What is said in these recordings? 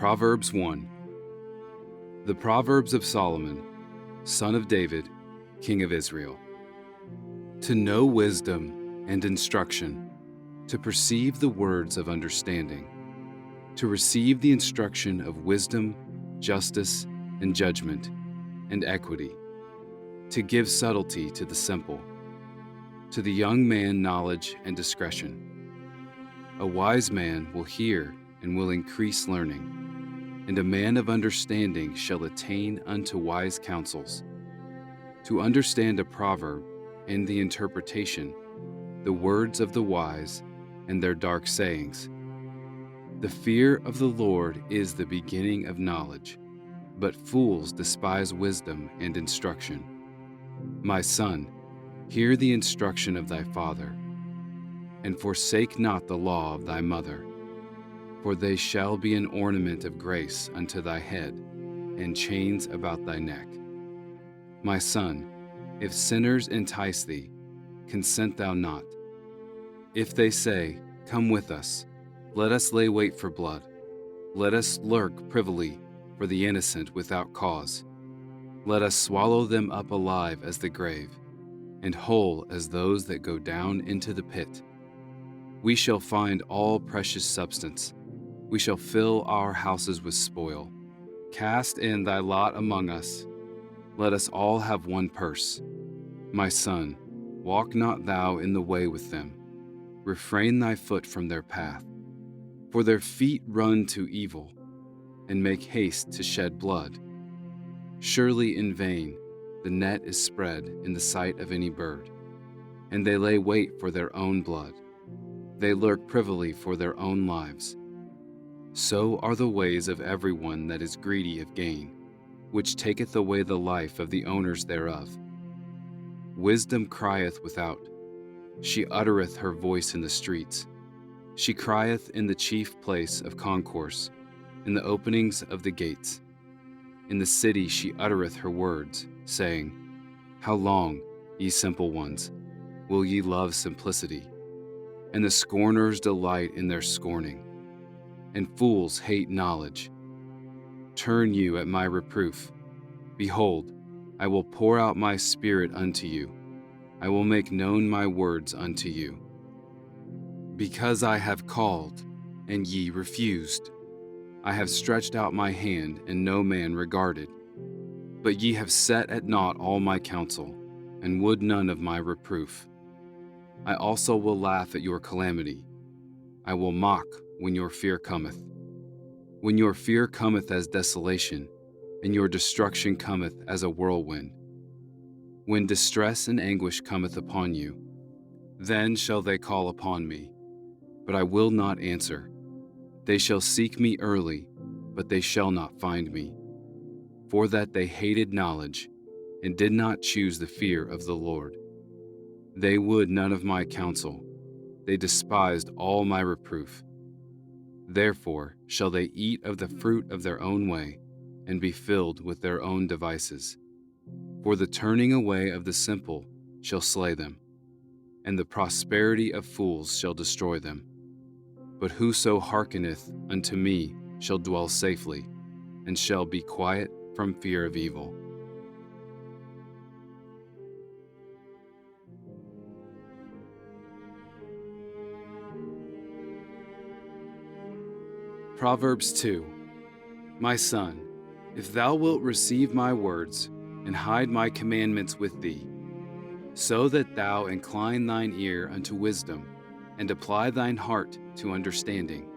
Proverbs 1. The Proverbs of Solomon, son of David, king of Israel. To know wisdom and instruction, to perceive the words of understanding, to receive the instruction of wisdom, justice, and judgment, and equity, to give subtlety to the simple, to the young man knowledge and discretion. A wise man will hear and will increase learning, and a man of understanding shall attain unto wise counsels. To understand a proverb and the interpretation, the words of the wise and their dark sayings. The fear of the Lord is the beginning of knowledge, but fools despise wisdom and instruction. My son, hear the instruction of thy father, and forsake not the law of thy mother, for they shall be an ornament of grace unto thy head, and chains about thy neck. My son, if sinners entice thee, consent thou not. If they say, Come with us, let us lay wait for blood, let us lurk privily for the innocent without cause. Let us swallow them up alive as the grave, and whole as those that go down into the pit. We shall find all precious substance. We shall fill our houses with spoil. Cast in thy lot among us. Let us all have one purse. My son, walk not thou in the way with them. Refrain thy foot from their path. For their feet run to evil, and make haste to shed blood. Surely in vain the net is spread in the sight of any bird, and they lay wait for their own blood. They lurk privily for their own lives. So are the ways of everyone that is greedy of gain, which taketh away the life of the owners thereof. Wisdom crieth without, she uttereth her voice in the streets. She crieth in the chief place of concourse, in the openings of the gates. In the city she uttereth her words, saying, How long, ye simple ones, will ye love simplicity? And the scorners delight in their scorning, and fools hate knowledge. Turn you at my reproof. Behold, I will pour out my spirit unto you. I will make known my words unto you. Because I have called, and ye refused. I have stretched out my hand, and no man regarded. But ye have set at naught all my counsel, and would none of my reproof. I also will laugh at your calamity. I will mock when your fear cometh. When your fear cometh as desolation, and your destruction cometh as a whirlwind. When distress and anguish cometh upon you, then shall they call upon me, but I will not answer. They shall seek me early, but they shall not find me. For that they hated knowledge, and did not choose the fear of the Lord. They would none of my counsel, they despised all my reproof. Therefore shall they eat of the fruit of their own way, and be filled with their own devices. For the turning away of the simple shall slay them, and the prosperity of fools shall destroy them. But whoso hearkeneth unto me shall dwell safely, and shall be quiet from fear of evil. Proverbs 2. My son, if thou wilt receive my words, and hide my commandments with thee, so that thou incline thine ear unto wisdom, and apply thine heart to understanding.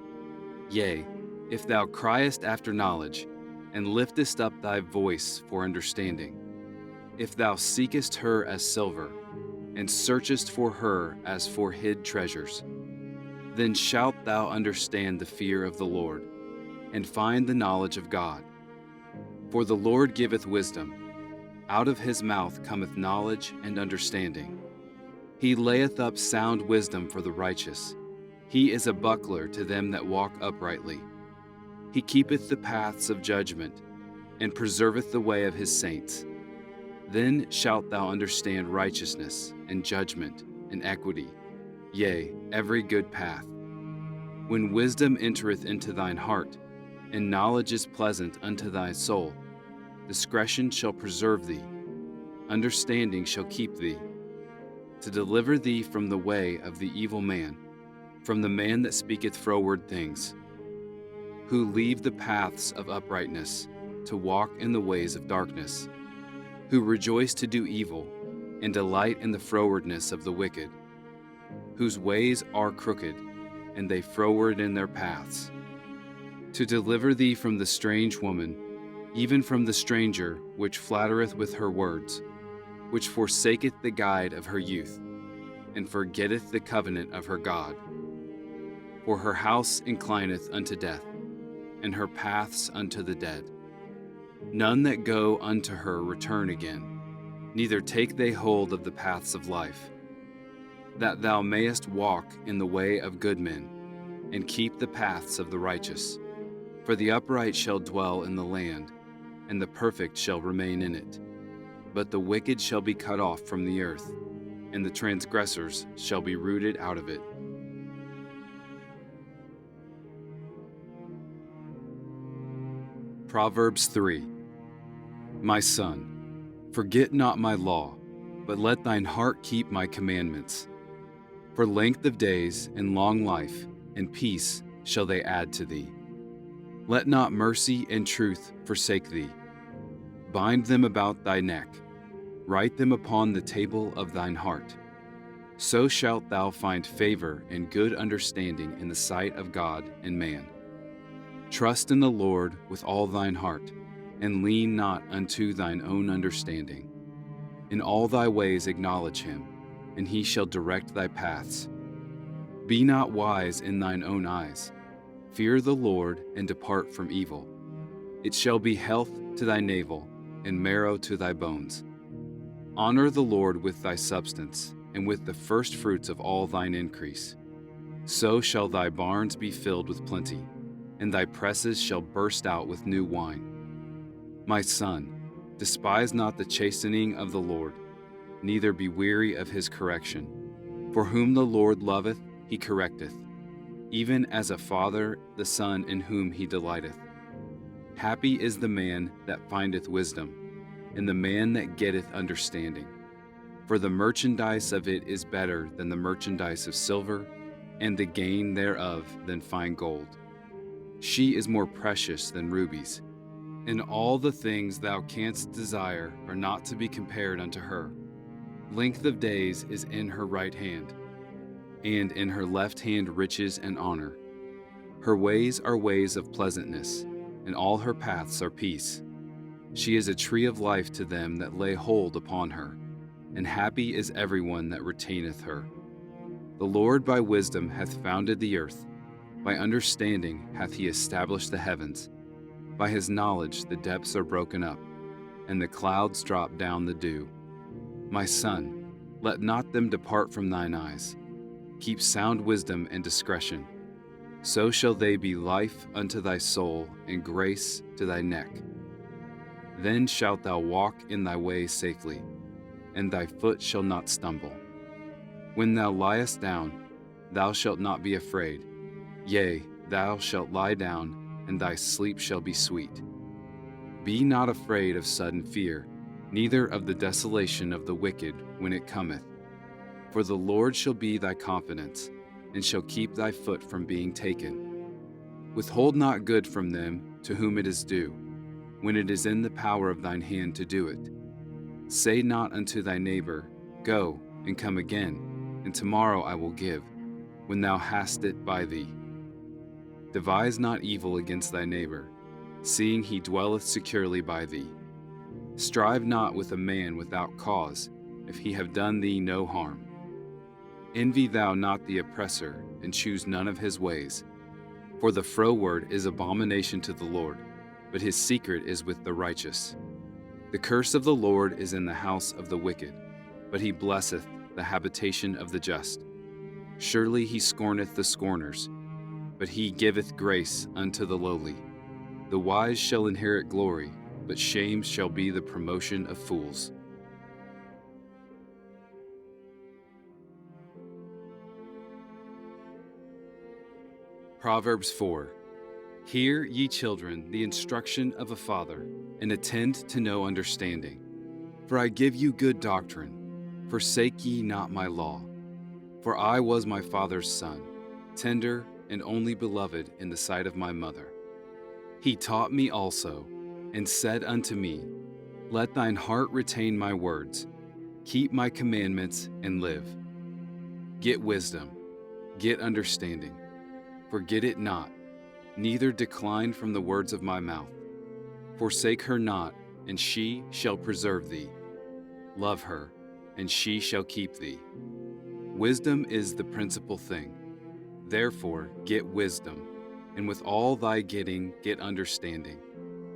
Yea, if thou criest after knowledge, and liftest up thy voice for understanding, if thou seekest her as silver, and searchest for her as for hid treasures, then shalt thou understand the fear of the Lord, and find the knowledge of God. For the Lord giveth wisdom, out of his mouth cometh knowledge and understanding. He layeth up sound wisdom for the righteous. He is a buckler to them that walk uprightly. He keepeth the paths of judgment, and preserveth the way of his saints. Then shalt thou understand righteousness, and judgment, and equity, yea, every good path. When wisdom entereth into thine heart, and knowledge is pleasant unto thy soul. Discretion shall preserve thee, understanding shall keep thee, to deliver thee from the way of the evil man, from the man that speaketh froward things, who leave the paths of uprightness, to walk in the ways of darkness, who rejoice to do evil, and delight in the frowardness of the wicked, whose ways are crooked, and they froward in their paths, to deliver thee from the strange woman, even from the stranger which flattereth with her words, which forsaketh the guide of her youth, and forgetteth the covenant of her God. For her house inclineth unto death, and her paths unto the dead. None that go unto her return again, neither take they hold of the paths of life. That thou mayest walk in the way of good men, and keep the paths of the righteous. For the upright shall dwell in the land, and the perfect shall remain in it. But the wicked shall be cut off from the earth, and the transgressors shall be rooted out of it. Proverbs 3. My son, forget not my law, but let thine heart keep my commandments. For length of days and long life and peace shall they add to thee. Let not mercy and truth forsake thee. Bind them about thy neck, write them upon the table of thine heart. So shalt thou find favor and good understanding in the sight of God and man. Trust in the Lord with all thine heart, and lean not unto thine own understanding. In all thy ways acknowledge him, and he shall direct thy paths. Be not wise in thine own eyes. Fear the Lord, and depart from evil. It shall be health to thy navel, and marrow to thy bones. Honor the Lord with thy substance, and with the first fruits of all thine increase. So shall thy barns be filled with plenty, and thy presses shall burst out with new wine. My son, despise not the chastening of the Lord, neither be weary of his correction. For whom the Lord loveth, he correcteth, even as a father the son in whom he delighteth. Happy is the man that findeth wisdom, and the man that getteth understanding. For the merchandise of it is better than the merchandise of silver, and the gain thereof than fine gold. She is more precious than rubies, and all the things thou canst desire are not to be compared unto her. Length of days is in her right hand, and in her left hand riches and honor. Her ways are ways of pleasantness, and all her paths are peace. She is a tree of life to them that lay hold upon her, and happy is everyone that retaineth her. The Lord by wisdom hath founded the earth, by understanding hath he established the heavens. By his knowledge the depths are broken up, and the clouds drop down the dew. My son, let not them depart from thine eyes. Keep sound wisdom and discretion. So shall they be life unto thy soul, and grace to thy neck. Then shalt thou walk in thy ways safely, and thy foot shall not stumble. When thou liest down, thou shalt not be afraid. Yea, thou shalt lie down, and thy sleep shall be sweet. Be not afraid of sudden fear, neither of the desolation of the wicked when it cometh. For the Lord shall be thy confidence, and shall keep thy foot from being taken. Withhold not good from them to whom it is due, when it is in the power of thine hand to do it. Say not unto thy neighbor, Go, and come again, and tomorrow I will give, when thou hast it by thee. Devise not evil against thy neighbor, seeing he dwelleth securely by thee. Strive not with a man without cause, if he have done thee no harm. Envy thou not the oppressor, and choose none of his ways. For the froward is abomination to the Lord, but his secret is with the righteous. The curse of the Lord is in the house of the wicked, but he blesseth the habitation of the just. Surely he scorneth the scorners, but he giveth grace unto the lowly. The wise shall inherit glory, but shame shall be the promotion of fools. Proverbs 4. Hear, ye children, the instruction of a father, and attend to know understanding. For I give you good doctrine. Forsake ye not my law. For I was my father's son, tender and only beloved in the sight of my mother. He taught me also, and said unto me, Let thine heart retain my words, keep my commandments, and live. Get wisdom, get understanding. Forget it not, neither decline from the words of my mouth. Forsake her not, and she shall preserve thee. Love her, and she shall keep thee. Wisdom is the principal thing. Therefore get wisdom, and with all thy getting get understanding.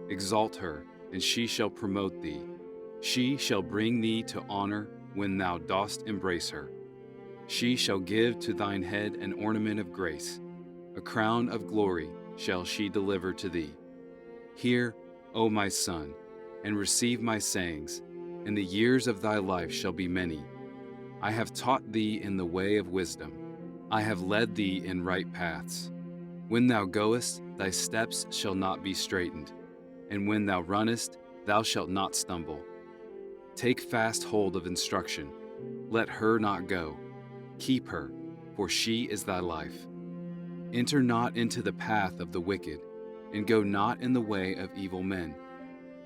Exalt her, and she shall promote thee. She shall bring thee to honor when thou dost embrace her. She shall give to thine head an ornament of grace. A crown of glory shall she deliver to thee. Hear, O my son, and receive my sayings, and the years of thy life shall be many. I have taught thee in the way of wisdom. I have led thee in right paths. When thou goest, thy steps shall not be straitened, and when thou runnest, thou shalt not stumble. Take fast hold of instruction. Let her not go. Keep her, for she is thy life. Enter not into the path of the wicked, and go not in the way of evil men.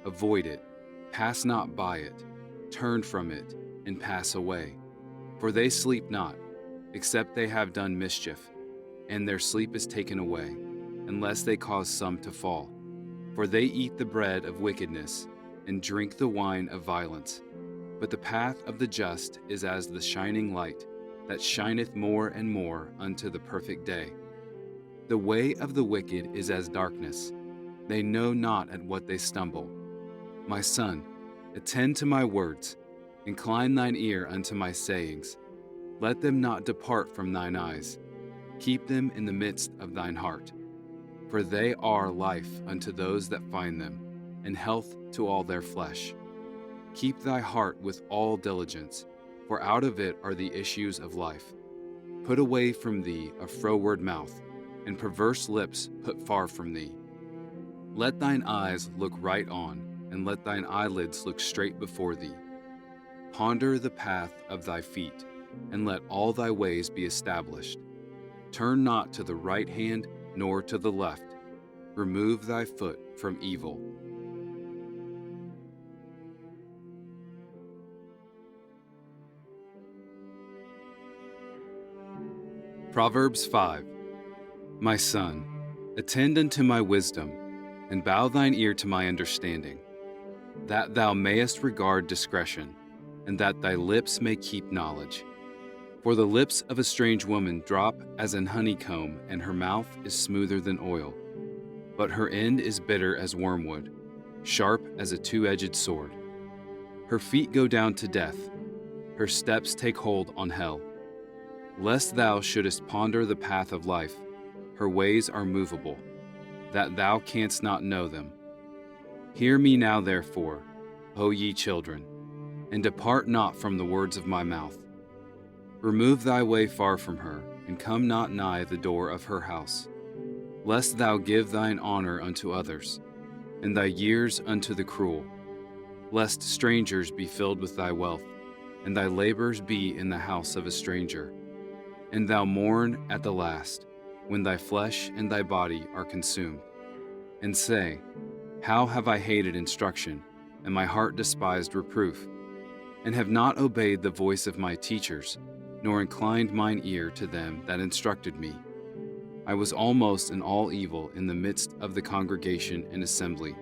Avoid it, pass not by it, turn from it, and pass away. For they sleep not, except they have done mischief, and their sleep is taken away, unless they cause some to fall. For they eat the bread of wickedness, and drink the wine of violence. But the path of the just is as the shining light, that shineth more and more unto the perfect day. The way of the wicked is as darkness. They know not at what they stumble. My son, attend to my words, incline thine ear unto my sayings. Let them not depart from thine eyes. Keep them in the midst of thine heart. For they are life unto those that find them, and health to all their flesh. Keep thy heart with all diligence, for out of it are the issues of life. Put away from thee a froward mouth, and perverse lips put far from thee. Let thine eyes look right on, and let thine eyelids look straight before thee. Ponder the path of thy feet, and let all thy ways be established. Turn not to the right hand, nor to the left. Remove thy foot from evil. Proverbs 5. My son, attend unto my wisdom, and bow thine ear to my understanding, that thou mayest regard discretion, and that thy lips may keep knowledge. For the lips of a strange woman drop as an honeycomb, and her mouth is smoother than oil. But her end is bitter as wormwood, sharp as a two-edged sword. Her feet go down to death, her steps take hold on hell. Lest thou shouldest ponder the path of life, her ways are movable, that thou canst not know them. Hear me now therefore, O ye children, and depart not from the words of my mouth. Remove thy way far from her, and come not nigh the door of her house, lest thou give thine honor unto others, and thy years unto the cruel, lest strangers be filled with thy wealth, and thy labors be in the house of a stranger, and thou mourn at the last, when thy flesh and thy body are consumed, and say, How have I hated instruction, and my heart despised reproof, and have not obeyed the voice of my teachers, nor inclined mine ear to them that instructed me. I was almost in all evil in the midst of the congregation and assembly.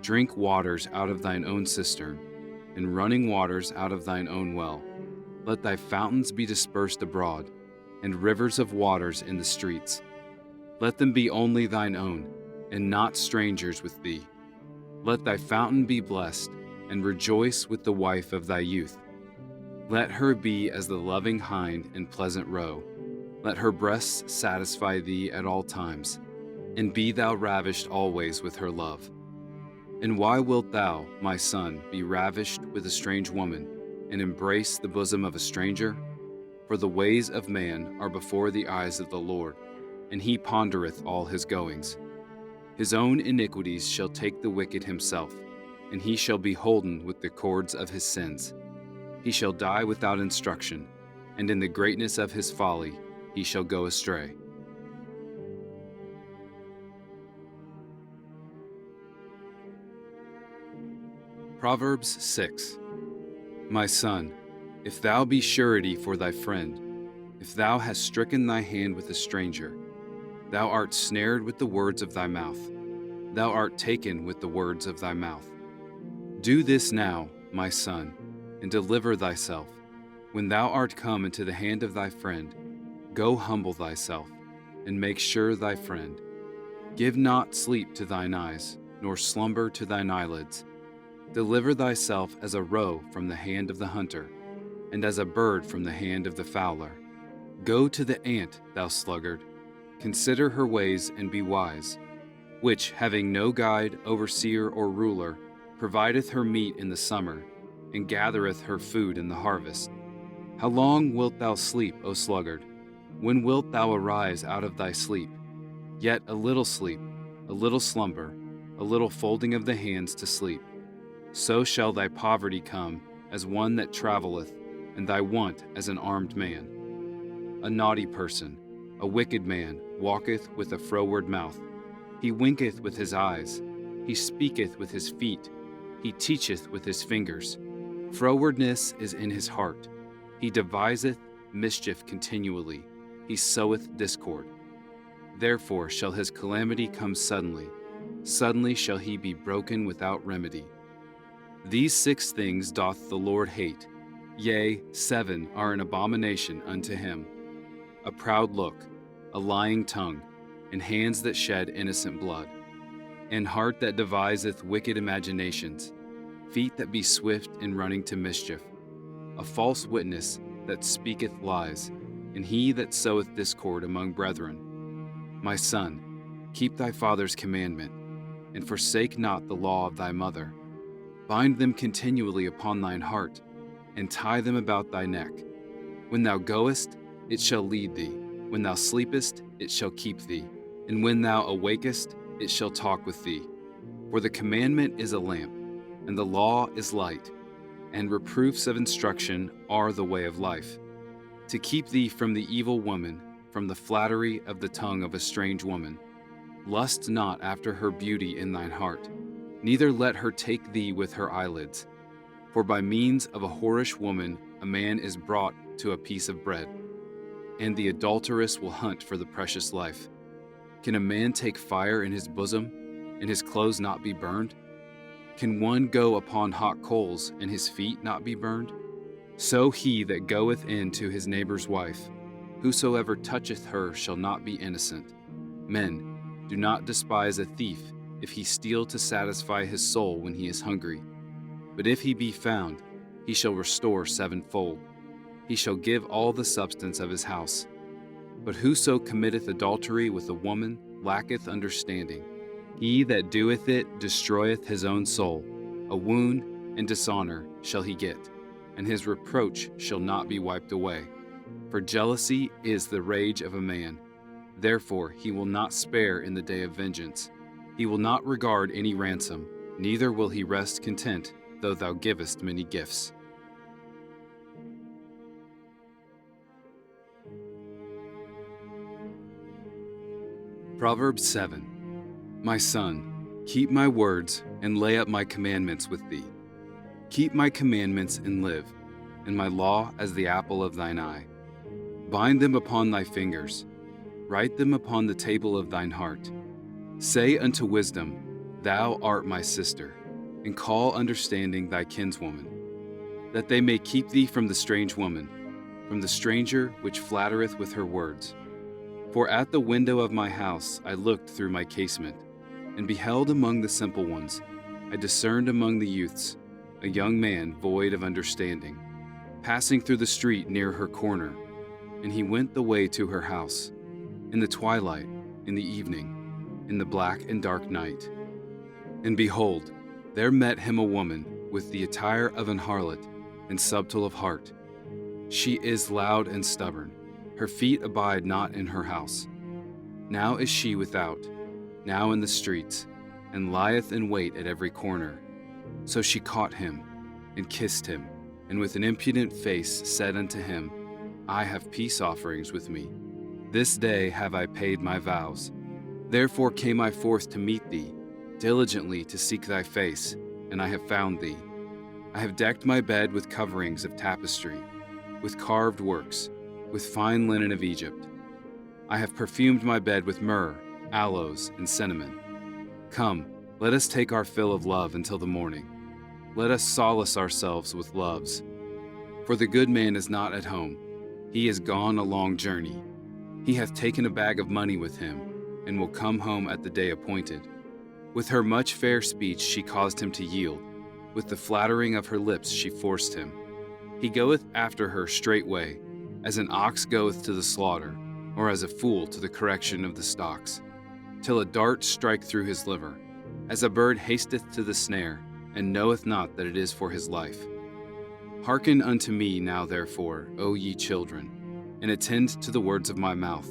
Drink waters out of thine own cistern, and running waters out of thine own well. Let thy fountains be dispersed abroad, and rivers of waters in the streets. Let them be only thine own, and not strangers with thee. Let thy fountain be blessed, and rejoice with the wife of thy youth. Let her be as the loving hind in pleasant roe. Let her breasts satisfy thee at all times, and be thou ravished always with her love. And why wilt thou, my son, be ravished with a strange woman, and embrace the bosom of a stranger? For the ways of man are before the eyes of the Lord, and he pondereth all his goings. His own iniquities shall take the wicked himself, and he shall be holden with the cords of his sins. He shall die without instruction, and in the greatness of his folly he shall go astray. Proverbs 6. My son, if thou be surety for thy friend, if thou hast stricken thy hand with a stranger, thou art snared with the words of thy mouth, thou art taken with the words of thy mouth. Do this now, my son, and deliver thyself. When thou art come into the hand of thy friend, go humble thyself, and make sure thy friend. Give not sleep to thine eyes, nor slumber to thine eyelids. Deliver thyself as a roe from the hand of the hunter, and as a bird from the hand of the fowler. Go to the ant, thou sluggard, consider her ways and be wise, which, having no guide, overseer, or ruler, provideth her meat in the summer, and gathereth her food in the harvest. How long wilt thou sleep, O sluggard? When wilt thou arise out of thy sleep? Yet a little sleep, a little slumber, a little folding of the hands to sleep. So shall thy poverty come as one that travelleth, and thy want as an armed man. A naughty person, a wicked man, walketh with a froward mouth. He winketh with his eyes, he speaketh with his feet, he teacheth with his fingers. Frowardness is in his heart. He deviseth mischief continually, he soweth discord. Therefore shall his calamity come suddenly, suddenly shall he be broken without remedy. These 6 things doth the Lord hate, yea, 7 are an abomination unto him: a proud look, a lying tongue, and hands that shed innocent blood, and heart that deviseth wicked imaginations, feet that be swift in running to mischief, a false witness that speaketh lies, and he that soweth discord among brethren. My son, keep thy father's commandment, and forsake not the law of thy mother. Bind them continually upon thine heart, and tie them about thy neck. When thou goest, it shall lead thee. When thou sleepest, it shall keep thee. And when thou awakest, it shall talk with thee. For the commandment is a lamp, and the law is light, and reproofs of instruction are the way of life. To keep thee from the evil woman, from the flattery of the tongue of a strange woman. Lust not after her beauty in thine heart, neither let her take thee with her eyelids. For by means of a whorish woman a man is brought to a piece of bread, and the adulteress will hunt for the precious life. Can a man take fire in his bosom, and his clothes not be burned? Can one go upon hot coals, and his feet not be burned? So he that goeth in to his neighbor's wife, whosoever toucheth her shall not be innocent. Men, do not despise a thief, if he steal to satisfy his soul when he is hungry. But if he be found, he shall restore 7-fold. He shall give all the substance of his house. But whoso committeth adultery with a woman lacketh understanding. He that doeth it destroyeth his own soul. A wound and dishonor shall he get, and his reproach shall not be wiped away. For jealousy is the rage of a man. Therefore he will not spare in the day of vengeance. He will not regard any ransom, neither will he rest content, though thou givest many gifts. Proverbs 7. My son, keep my words, and lay up my commandments with thee. Keep my commandments and live, and my law as the apple of thine eye. Bind them upon thy fingers, write them upon the table of thine heart. Say unto wisdom, Thou art my sister, and call understanding thy kinswoman, that they may keep thee from the strange woman, from the stranger which flattereth with her words. For at the window of my house I looked through my casement, and beheld among the simple ones, I discerned among the youths, a young man void of understanding, passing through the street near her corner, and he went the way to her house, in the twilight, in the evening, in the black and dark night. And behold, there met him a woman with the attire of an harlot, and subtle of heart. She is loud and stubborn, her feet abide not in her house. Now is she without, now in the streets, and lieth in wait at every corner. So she caught him, and kissed him, and with an impudent face said unto him, I have peace offerings with me. This day have I paid my vows. Therefore came I forth to meet thee, diligently to seek thy face, and I have found thee. I have decked my bed with coverings of tapestry, with carved works, with fine linen of Egypt. I have perfumed my bed with myrrh, aloes, and cinnamon. Come, let us take our fill of love until the morning. Let us solace ourselves with loves. For the good man is not at home. He is gone a long journey. He hath taken a bag of money with him, and will come home at the day appointed. With her much fair speech she caused him to yield. With the flattering of her lips she forced him. He goeth after her straightway, as an ox goeth to the slaughter, or as a fool to the correction of the stocks, till a dart strike through his liver, as a bird hasteth to the snare, and knoweth not that it is for his life. Hearken unto me now therefore, O ye children, and attend to the words of my mouth.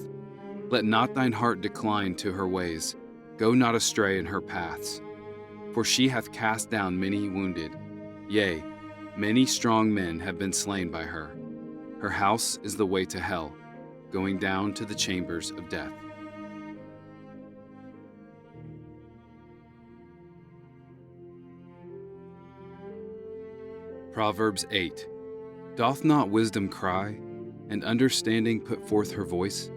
Let not thine heart decline to her ways, go not astray in her paths. For she hath cast down many wounded, yea, many strong men have been slain by her. Her house is the way to hell, going down to the chambers of death. Proverbs 8. Doth not wisdom cry, and understanding put forth her voice?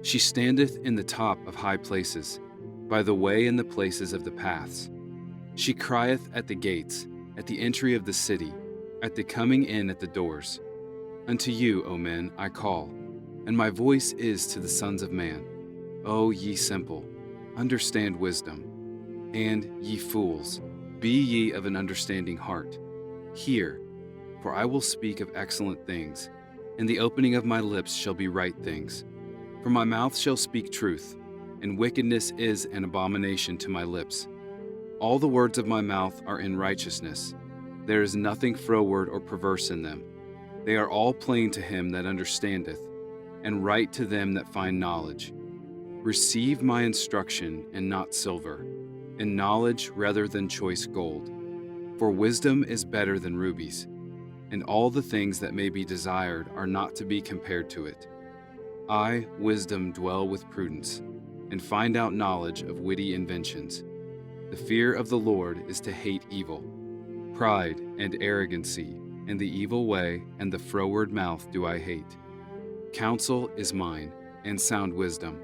She standeth in the top of high places, by the way in the places of the paths. She crieth at the gates, at the entry of the city, at the coming in at the doors. Unto you, O men, I call, and my voice is to the sons of man. O ye simple, understand wisdom, and ye fools, be ye of an understanding heart. Hear, for I will speak of excellent things, and the opening of my lips shall be right things. For my mouth shall speak truth, and wickedness is an abomination to my lips. All the words of my mouth are in righteousness. There is nothing froward or perverse in them. They are all plain to him that understandeth, and right to them that find knowledge. Receive my instruction, and not silver, and knowledge rather than choice gold. For wisdom is better than rubies, and all the things that may be desired are not to be compared to it. I, wisdom, dwell with prudence, and find out knowledge of witty inventions. The fear of the Lord is to hate evil. Pride and arrogancy, and the evil way, and the froward mouth do I hate. Counsel is mine, and sound wisdom.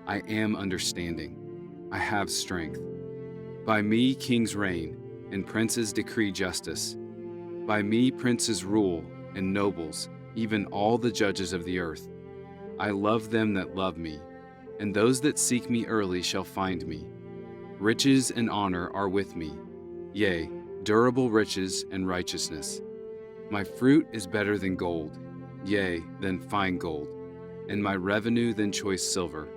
I am understanding. I have strength. By me kings reign, and princes decree justice. By me princes rule, and nobles, even all the judges of the earth. I love them that love me, and those that seek me early shall find me. Riches and honor are with me, yea, durable riches and righteousness. My fruit is better than gold, yea, than fine gold, and my revenue than choice silver.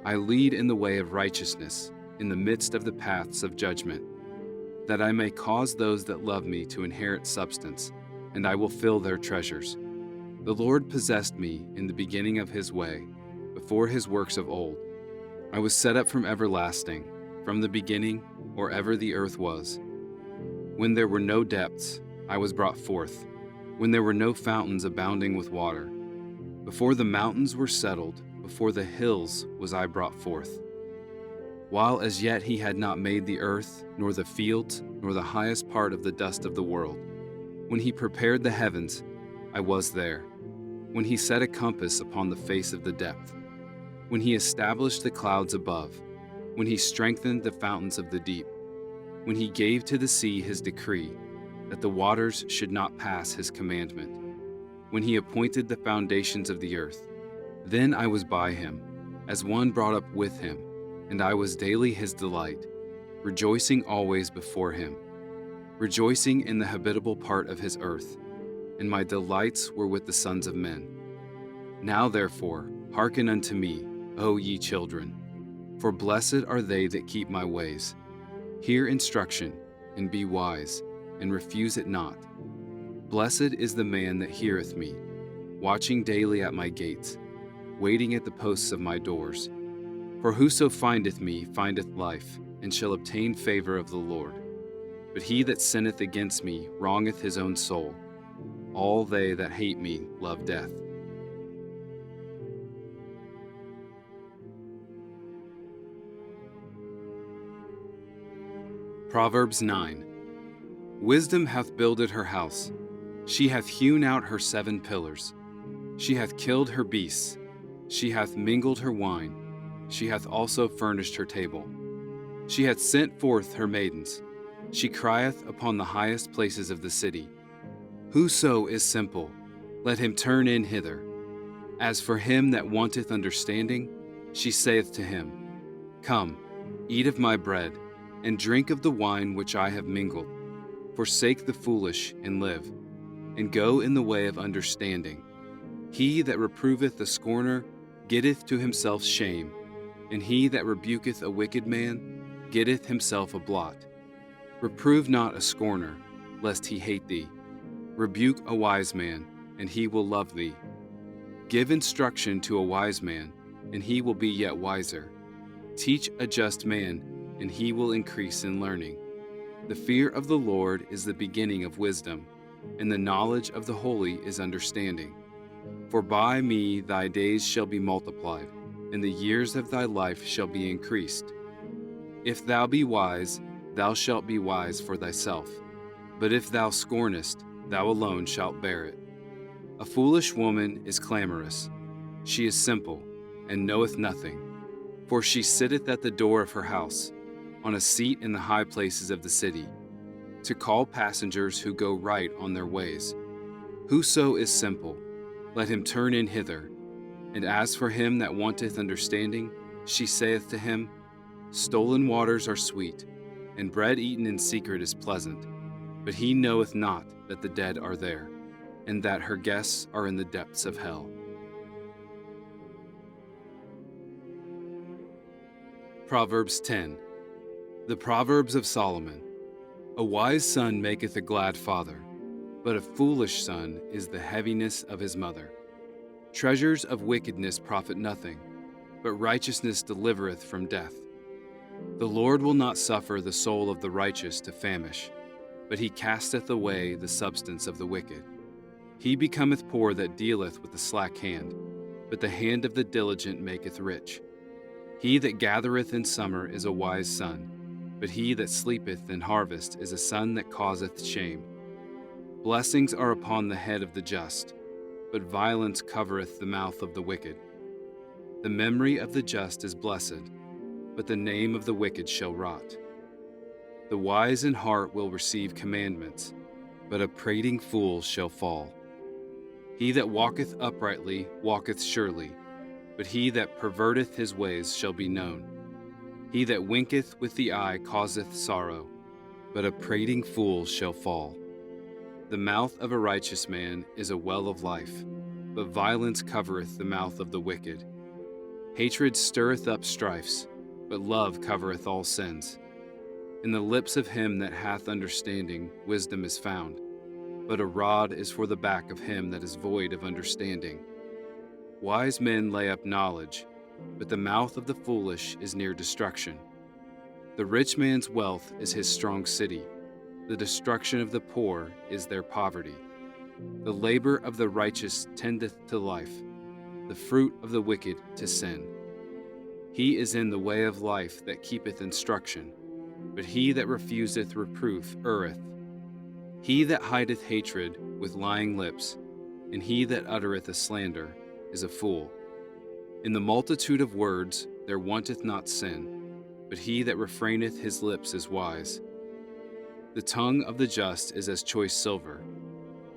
I lead in the way of righteousness, in the midst of the paths of judgment, that I may cause those that love me to inherit substance, and I will fill their treasures. The Lord possessed me in the beginning of his way, before his works of old. I was set up from everlasting, from the beginning, or ever the earth was. When there were no depths, I was brought forth, when there were no fountains abounding with water. Before the mountains were settled, before the hills was I brought forth. While as yet he had not made the earth, nor the fields, nor the highest part of the dust of the world. When he prepared the heavens, I was there. When he set a compass upon the face of the depth. When he established the clouds above. When he strengthened the fountains of the deep. When he gave to the sea his decree, that the waters should not pass his commandment. When he appointed the foundations of the earth. Then I was by him, as one brought up with him, and I was daily his delight, rejoicing always before him, rejoicing in the habitable part of his earth, and my delights were with the sons of men. Now therefore, hearken unto me, O ye children, for blessed are they that keep my ways. Hear instruction, and be wise, and refuse it not. Blessed is the man that heareth me, watching daily at my gates, waiting at the posts of my doors, For whoso findeth me findeth life, and shall obtain favor of the Lord. But he that sinneth against me wrongeth his own soul. All they that hate me love death. Proverbs 9. Wisdom hath builded her house. She hath hewn out her 7 pillars. She hath killed her beasts. She hath mingled her wine. She hath also furnished her table. She hath sent forth her maidens. She crieth upon the highest places of the city. Whoso is simple, let him turn in hither. As for him that wanteth understanding, she saith to him, Come, eat of my bread, and drink of the wine which I have mingled. Forsake the foolish, and live, and go in the way of understanding. He that reproveth the scorner getteth to himself shame, and he that rebuketh a wicked man getteth himself a blot. Reprove not a scorner, lest he hate thee. Rebuke a wise man, and he will love thee. Give instruction to a wise man, and he will be yet wiser. Teach a just man, and he will increase in learning. The fear of the Lord is the beginning of wisdom, and the knowledge of the holy is understanding. For by me thy days shall be multiplied, and the years of thy life shall be increased. If thou be wise, thou shalt be wise for thyself. But if thou scornest, thou alone shalt bear it. A foolish woman is clamorous. She is simple, and knoweth nothing. For she sitteth at the door of her house, on a seat in the high places of the city, to call passengers who go right on their ways. Whoso is simple, let him turn in hither. And as for him that wanteth understanding, she saith to him, Stolen waters are sweet, and bread eaten in secret is pleasant. But he knoweth not that the dead are there, and that her guests are in the depths of hell. Proverbs 10. The Proverbs of Solomon. A wise son maketh a glad father, but a foolish son is the heaviness of his mother. Treasures of wickedness profit nothing, but righteousness delivereth from death. The Lord will not suffer the soul of the righteous to famish, but he casteth away the substance of the wicked. He becometh poor that dealeth with the slack hand, but the hand of the diligent maketh rich. He that gathereth in summer is a wise son, but he that sleepeth in harvest is a son that causeth shame. Blessings are upon the head of the just, but violence covereth the mouth of the wicked. The memory of the just is blessed, but the name of the wicked shall rot. The wise in heart will receive commandments, but a prating fool shall fall. He that walketh uprightly walketh surely, but he that perverteth his ways shall be known. He that winketh with the eye causeth sorrow, but a prating fool shall fall. The mouth of a righteous man is a well of life, but violence covereth the mouth of the wicked. Hatred stirreth up strifes, but love covereth all sins. In the lips of him that hath understanding wisdom is found, but a rod is for the back of him that is void of understanding. Wise men lay up knowledge, but the mouth of the foolish is near destruction. The rich man's wealth is his strong city. The destruction of the poor is their poverty. The labor of the righteous tendeth to life, the fruit of the wicked to sin. He is in the way of life that keepeth instruction, but he that refuseth reproof erreth. He that hideth hatred with lying lips, and he that uttereth a slander, is a fool. In the multitude of words there wanteth not sin, but he that refraineth his lips is wise. The tongue of the just is as choice silver.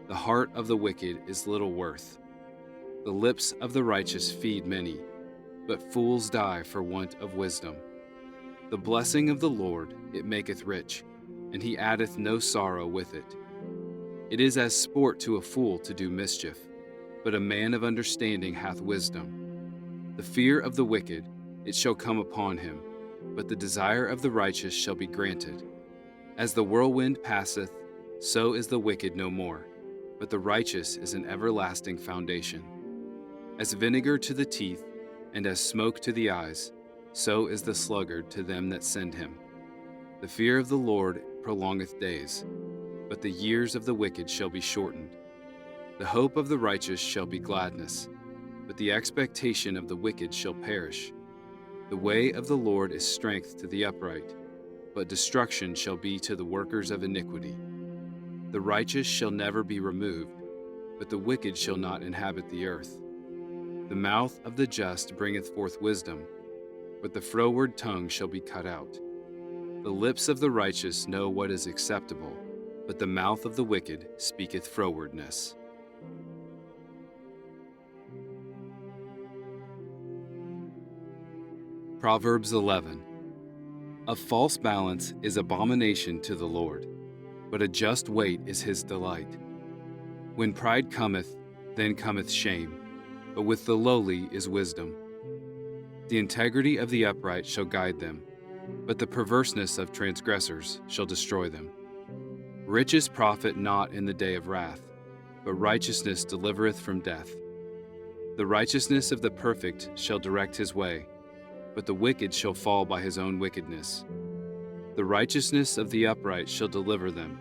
The heart of the wicked is little worth. The lips of the righteous feed many, but fools die for want of wisdom. The blessing of the Lord, it maketh rich, and he addeth no sorrow with it. It is as sport to a fool to do mischief, but a man of understanding hath wisdom. The fear of the wicked, it shall come upon him, but the desire of the righteous shall be granted. As the whirlwind passeth, so is the wicked no more, but the righteous is an everlasting foundation. As vinegar to the teeth, and as smoke to the eyes, so is the sluggard to them that send him. The fear of the Lord prolongeth days, but the years of the wicked shall be shortened. The hope of the righteous shall be gladness, but the expectation of the wicked shall perish. The way of the Lord is strength to the upright, but destruction shall be to the workers of iniquity. The righteous shall never be removed, but the wicked shall not inhabit the earth. The mouth of the just bringeth forth wisdom, but the froward tongue shall be cut out. The lips of the righteous know what is acceptable, but the mouth of the wicked speaketh frowardness. Proverbs 11. A false balance is abomination to the Lord, but a just weight is his delight. When pride cometh, then cometh shame, but with the lowly is wisdom. The integrity of the upright shall guide them, but the perverseness of transgressors shall destroy them. Riches profit not in the day of wrath, but righteousness delivereth from death. The righteousness of the perfect shall direct his way, but the wicked shall fall by his own wickedness. The righteousness of the upright shall deliver them,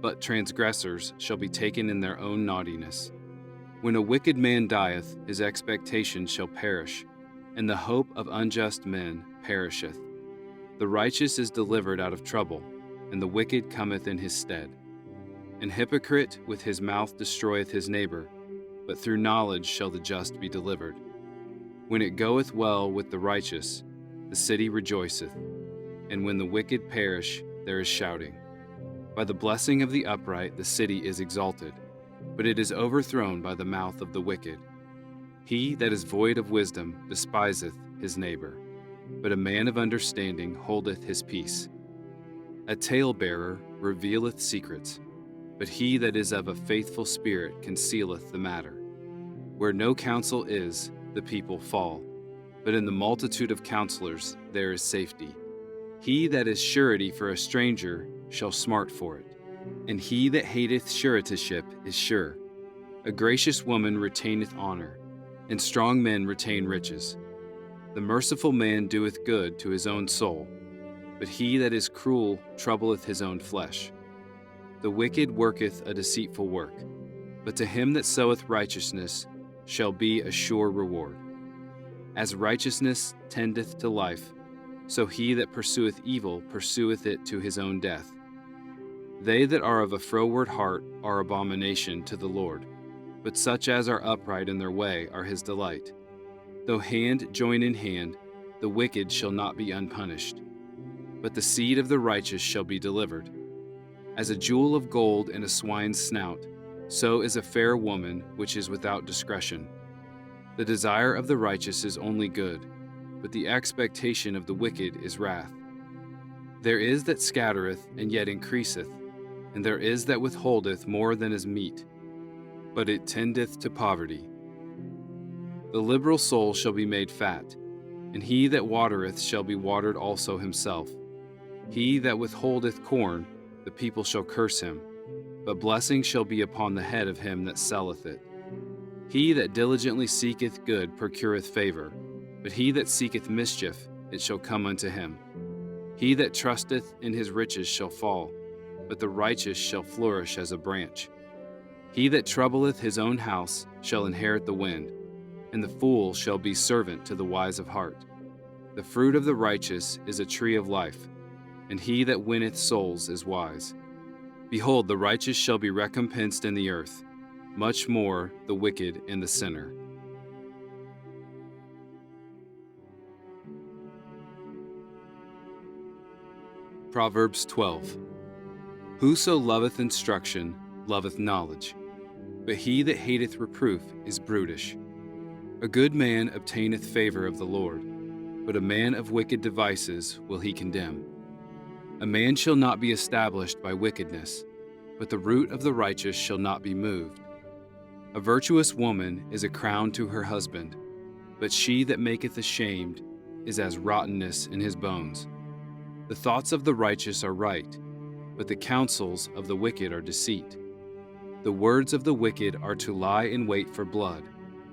but transgressors shall be taken in their own naughtiness. When a wicked man dieth, his expectation shall perish, and the hope of unjust men perisheth. The righteous is delivered out of trouble, and the wicked cometh in his stead. An hypocrite with his mouth destroyeth his neighbor, but through knowledge shall the just be delivered. When it goeth well with the righteous, the city rejoiceth, and when the wicked perish, there is shouting. By the blessing of the upright the city is exalted, but it is overthrown by the mouth of the wicked. He that is void of wisdom despiseth his neighbor, but a man of understanding holdeth his peace. A talebearer revealeth secrets, but he that is of a faithful spirit concealeth the matter. Where no counsel is, the people fall, but in the multitude of counselors there is safety. He that is surety for a stranger shall smart for it, and he that hateth suretyship is sure. A gracious woman retaineth honor, and strong men retain riches. The merciful man doeth good to his own soul, but he that is cruel troubleth his own flesh. The wicked worketh a deceitful work, but to him that soweth righteousness shall be a sure reward. As righteousness tendeth to life, so he that pursueth evil pursueth it to his own death. They that are of a froward heart are abomination to the Lord, but such as are upright in their way are his delight. Though hand join in hand, the wicked shall not be unpunished, but the seed of the righteous shall be delivered. As a jewel of gold in a swine's snout, so is a fair woman which is without discretion. The desire of the righteous is only good, but the expectation of the wicked is wrath. There is that scattereth and yet increaseth, and there is that withholdeth more than is meet, but it tendeth to poverty. The liberal soul shall be made fat, and he that watereth shall be watered also himself. He that withholdeth corn, the people shall curse him, but blessing shall be upon the head of him that selleth it. He that diligently seeketh good procureth favor, but he that seeketh mischief, it shall come unto him. He that trusteth in his riches shall fall, but the righteous shall flourish as a branch. He that troubleth his own house shall inherit the wind, and the fool shall be servant to the wise of heart. The fruit of the righteous is a tree of life, and he that winneth souls is wise. Behold, the righteous shall be recompensed in the earth, much more the wicked and the sinner. Proverbs 12. Whoso loveth instruction loveth knowledge, but he that hateth reproof is brutish. A good man obtaineth favor of the Lord, but a man of wicked devices will he condemn. A man shall not be established by wickedness, but the root of the righteous shall not be moved. A virtuous woman is a crown to her husband, but she that maketh ashamed is as rottenness in his bones. The thoughts of the righteous are right, but the counsels of the wicked are deceit. The words of the wicked are to lie in wait for blood,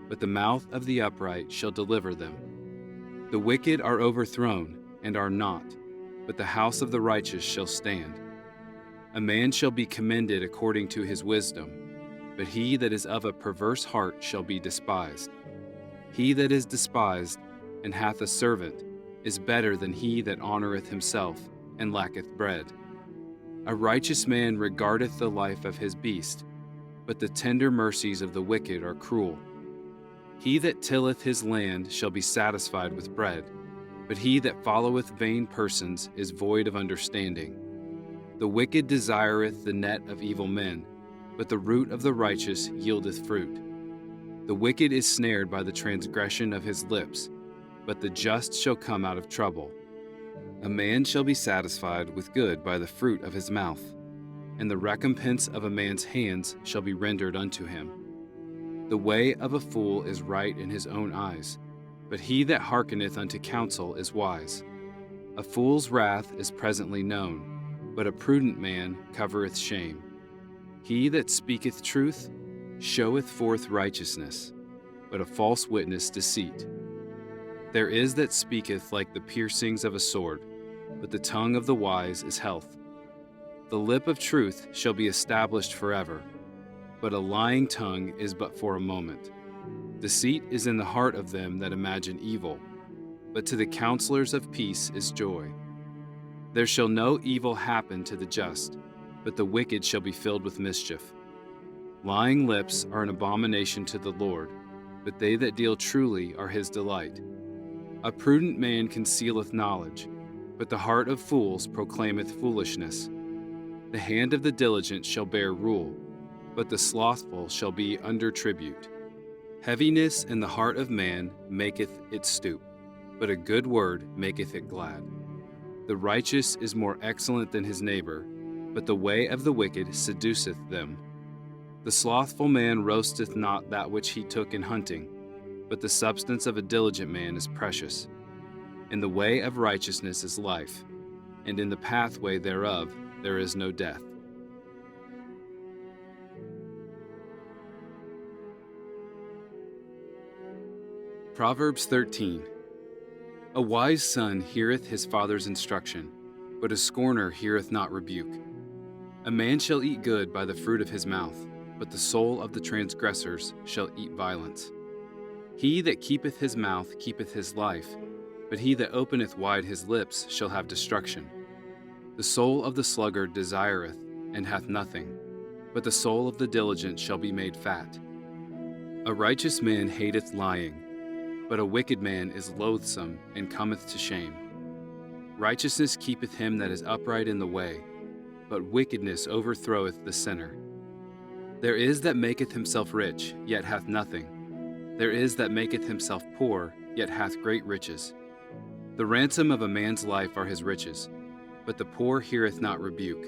but the mouth of the upright shall deliver them. The wicked are overthrown, and are not, but the house of the righteous shall stand. A man shall be commended according to his wisdom, but he that is of a perverse heart shall be despised. He that is despised, and hath a servant, is better than he that honoureth himself, and lacketh bread. A righteous man regardeth the life of his beast, but the tender mercies of the wicked are cruel. He that tilleth his land shall be satisfied with bread, but he that followeth vain persons is void of understanding. The wicked desireth the net of evil men, but the root of the righteous yieldeth fruit. The wicked is snared by the transgression of his lips, but the just shall come out of trouble. A man shall be satisfied with good by the fruit of his mouth, and the recompense of a man's hands shall be rendered unto him. The way of a fool is right in his own eyes, but he that hearkeneth unto counsel is wise. A fool's wrath is presently known, but a prudent man covereth shame. He that speaketh truth showeth forth righteousness, but a false witness deceit. There is that speaketh like the piercings of a sword, but the tongue of the wise is health. The lip of truth shall be established forever, but a lying tongue is but for a moment. Deceit is in the heart of them that imagine evil, but to the counselors of peace is joy. There shall no evil happen to the just, but the wicked shall be filled with mischief. Lying lips are an abomination to the Lord, but they that deal truly are his delight. A prudent man concealeth knowledge, but the heart of fools proclaimeth foolishness. The hand of the diligent shall bear rule, but the slothful shall be under tribute. Heaviness in the heart of man maketh it stoop, but a good word maketh it glad. The righteous is more excellent than his neighbor, but the way of the wicked seduceth them. The slothful man roasteth not that which he took in hunting, but the substance of a diligent man is precious. In the way of righteousness is life, and in the pathway thereof there is no death. Proverbs 13. A wise son heareth his father's instruction, but a scorner heareth not rebuke. A man shall eat good by the fruit of his mouth, but the soul of the transgressors shall eat violence. He that keepeth his mouth keepeth his life, but he that openeth wide his lips shall have destruction. The soul of the sluggard desireth, and hath nothing, but the soul of the diligent shall be made fat. A righteous man hateth lying, but a wicked man is loathsome and cometh to shame. Righteousness keepeth him that is upright in the way, but wickedness overthroweth the sinner. There is that maketh himself rich, yet hath nothing. There is that maketh himself poor, yet hath great riches. The ransom of a man's life are his riches, but the poor heareth not rebuke.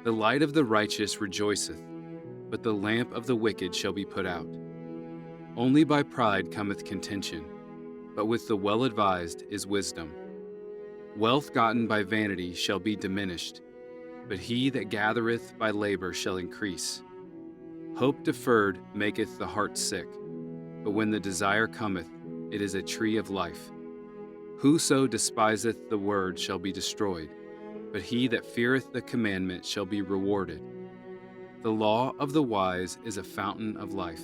The light of the righteous rejoiceth, but the lamp of the wicked shall be put out. Only by pride cometh contention, but with the well-advised is wisdom. Wealth gotten by vanity shall be diminished, but he that gathereth by labor shall increase. Hope deferred maketh the heart sick, but when the desire cometh, it is a tree of life. Whoso despiseth the word shall be destroyed, but he that feareth the commandment shall be rewarded. The law of the wise is a fountain of life,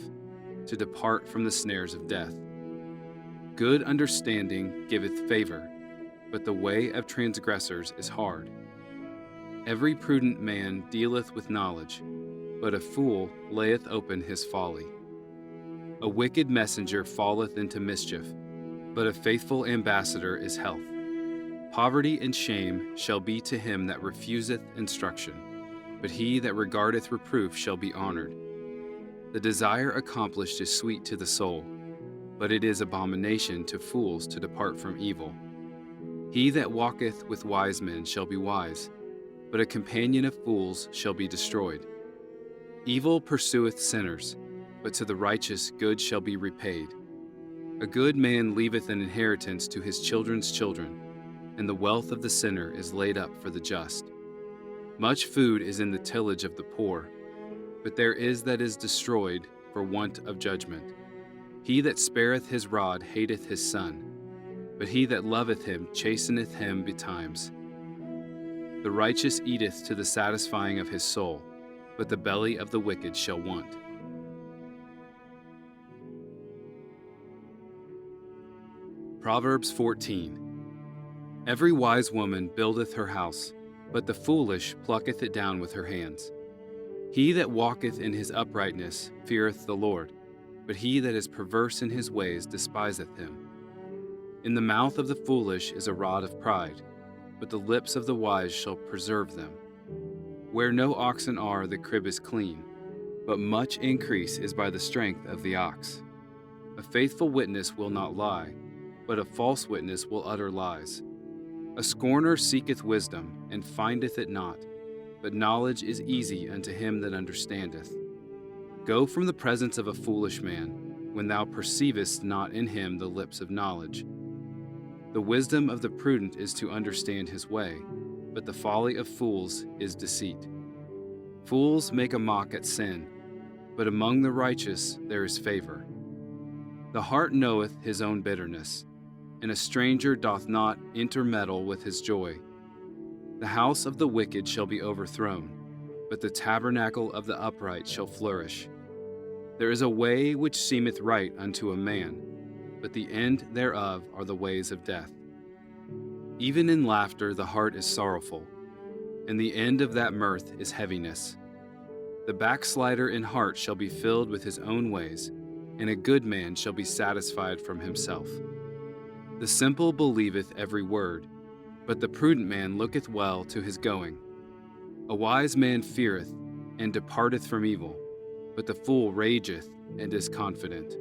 to depart from the snares of death. Good understanding giveth favor, but the way of transgressors is hard. Every prudent man dealeth with knowledge, but a fool layeth open his folly. A wicked messenger falleth into mischief, but a faithful ambassador is health. Poverty and shame shall be to him that refuseth instruction, but he that regardeth reproof shall be honored. The desire accomplished is sweet to the soul, but it is abomination to fools to depart from evil. He that walketh with wise men shall be wise, but a companion of fools shall be destroyed. Evil pursueth sinners, but to the righteous good shall be repaid. A good man leaveth an inheritance to his children's children, and the wealth of the sinner is laid up for the just. Much food is in the tillage of the poor, but there is that is destroyed for want of judgment. He that spareth his rod hateth his son, but he that loveth him chasteneth him betimes. The righteous eateth to the satisfying of his soul, but the belly of the wicked shall want. Proverbs 14. Every wise woman buildeth her house, but the foolish plucketh it down with her hands. He that walketh in his uprightness feareth the Lord, but he that is perverse in his ways despiseth him. In the mouth of the foolish is a rod of pride, but the lips of the wise shall preserve them. Where no oxen are, the crib is clean, but much increase is by the strength of the ox. A faithful witness will not lie, but a false witness will utter lies. A scorner seeketh wisdom, and findeth it not, but knowledge is easy unto him that understandeth. Go from the presence of a foolish man, when thou perceivest not in him the lips of knowledge. The wisdom of the prudent is to understand his way, but the folly of fools is deceit. Fools make a mock at sin, but among the righteous there is favor. The heart knoweth his own bitterness, and a stranger doth not intermeddle with his joy. The house of the wicked shall be overthrown, but the tabernacle of the upright shall flourish. There is a way which seemeth right unto a man, but the end thereof are the ways of death. Even in laughter the heart is sorrowful, and the end of that mirth is heaviness. The backslider in heart shall be filled with his own ways, and a good man shall be satisfied from himself. The simple believeth every word, but the prudent man looketh well to his going. A wise man feareth, and departeth from evil, but the fool rageth, and is confident.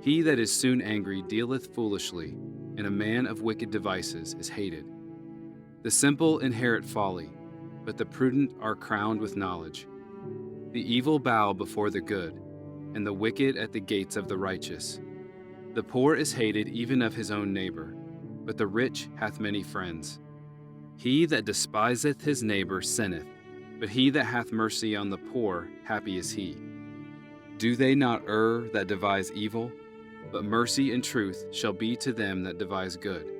He that is soon angry dealeth foolishly, and a man of wicked devices is hated. The simple inherit folly, but the prudent are crowned with knowledge. The evil bow before the good, and the wicked at the gates of the righteous. The poor is hated even of his own neighbor, but the rich hath many friends. He that despiseth his neighbor sinneth, but he that hath mercy on the poor, happy is he. Do they not err that devise evil? But mercy and truth shall be to them that devise good.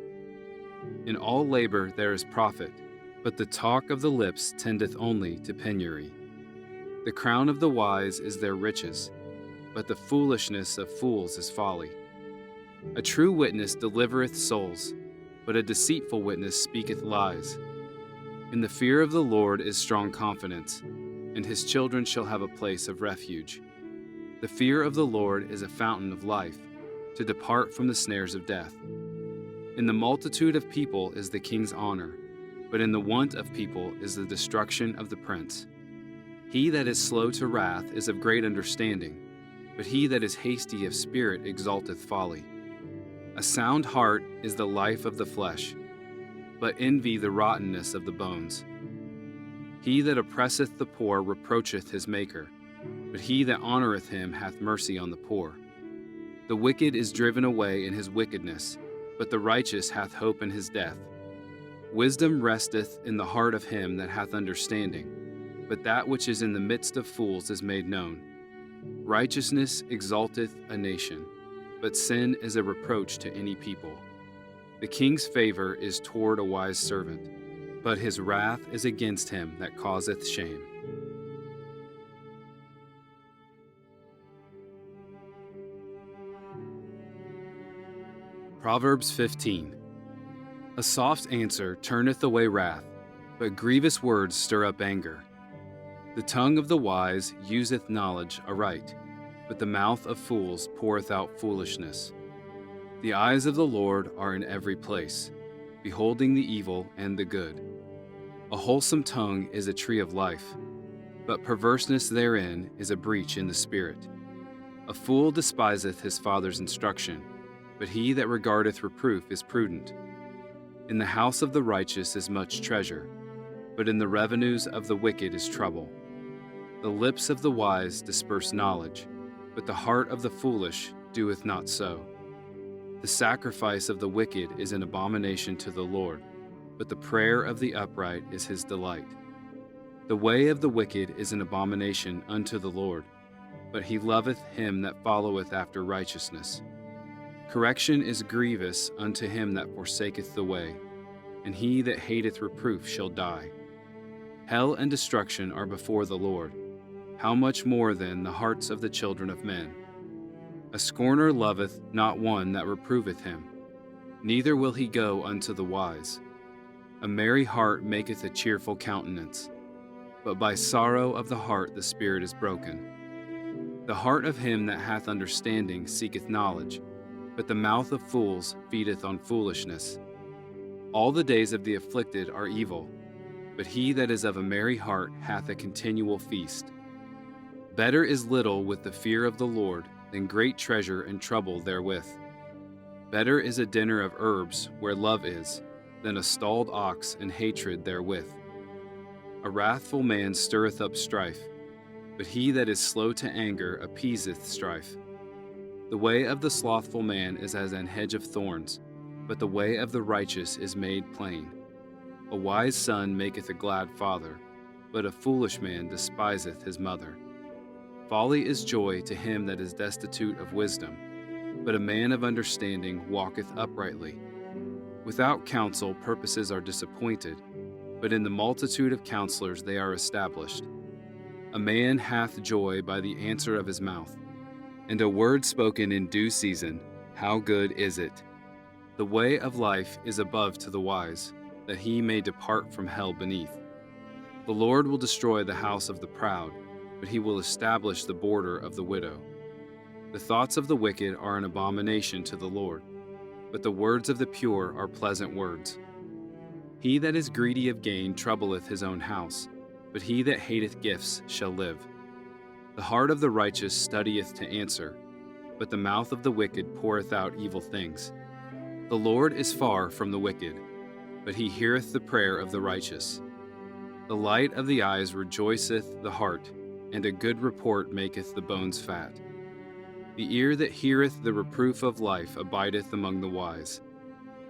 In all labor there is profit, but the talk of the lips tendeth only to penury. The crown of the wise is their riches, but the foolishness of fools is folly. A true witness delivereth souls, but a deceitful witness speaketh lies. In the fear of the Lord is strong confidence, and his children shall have a place of refuge. The fear of the Lord is a fountain of life, to depart from the snares of death. In the multitude of people is the king's honor, but in the want of people is the destruction of the prince. He that is slow to wrath is of great understanding, but he that is hasty of spirit exalteth folly. A sound heart is the life of the flesh, but envy the rottenness of the bones. He that oppresseth the poor reproacheth his Maker, but he that honoureth him hath mercy on the poor. The wicked is driven away in his wickedness, but the righteous hath hope in his death. Wisdom resteth in the heart of him that hath understanding, but that which is in the midst of fools is made known. Righteousness exalteth a nation, but sin is a reproach to any people. The king's favor is toward a wise servant, but his wrath is against him that causeth shame. Proverbs 15. A soft answer turneth away wrath, but grievous words stir up anger. The tongue of the wise useth knowledge aright, but the mouth of fools poureth out foolishness. The eyes of the Lord are in every place, beholding the evil and the good. A wholesome tongue is a tree of life, but perverseness therein is a breach in the spirit. A fool despiseth his father's instruction, but he that regardeth reproof is prudent. In the house of the righteous is much treasure, but in the revenues of the wicked is trouble. The lips of the wise disperse knowledge, but the heart of the foolish doeth not so. The sacrifice of the wicked is an abomination to the Lord, but the prayer of the upright is his delight. The way of the wicked is an abomination unto the Lord, but he loveth him that followeth after righteousness. Correction is grievous unto him that forsaketh the way, and he that hateth reproof shall die. Hell and destruction are before the Lord. How much more then the hearts of the children of men? A scorner loveth not one that reproveth him, neither will he go unto the wise. A merry heart maketh a cheerful countenance, but by sorrow of the heart the spirit is broken. The heart of him that hath understanding seeketh knowledge, but the mouth of fools feedeth on foolishness. All the days of the afflicted are evil, but he that is of a merry heart hath a continual feast. Better is little with the fear of the Lord than great treasure and trouble therewith. Better is a dinner of herbs where love is, than a stalled ox and hatred therewith. A wrathful man stirreth up strife, but he that is slow to anger appeaseth strife. The way of the slothful man is as an hedge of thorns, but the way of the righteous is made plain. A wise son maketh a glad father, but a foolish man despiseth his mother. Folly is joy to him that is destitute of wisdom, but a man of understanding walketh uprightly. Without counsel purposes are disappointed, but in the multitude of counselors they are established. A man hath joy by the answer of his mouth, and a word spoken in due season, how good is it! The way of life is above to the wise, that he may depart from hell beneath. The Lord will destroy the house of the proud, but he will establish the border of the widow. The thoughts of the wicked are an abomination to the Lord, but the words of the pure are pleasant words. He that is greedy of gain troubleth his own house, but he that hateth gifts shall live. The heart of the righteous studieth to answer, but the mouth of the wicked poureth out evil things. The Lord is far from the wicked, but he heareth the prayer of the righteous. The light of the eyes rejoiceth the heart, and a good report maketh the bones fat. The ear that heareth the reproof of life abideth among the wise.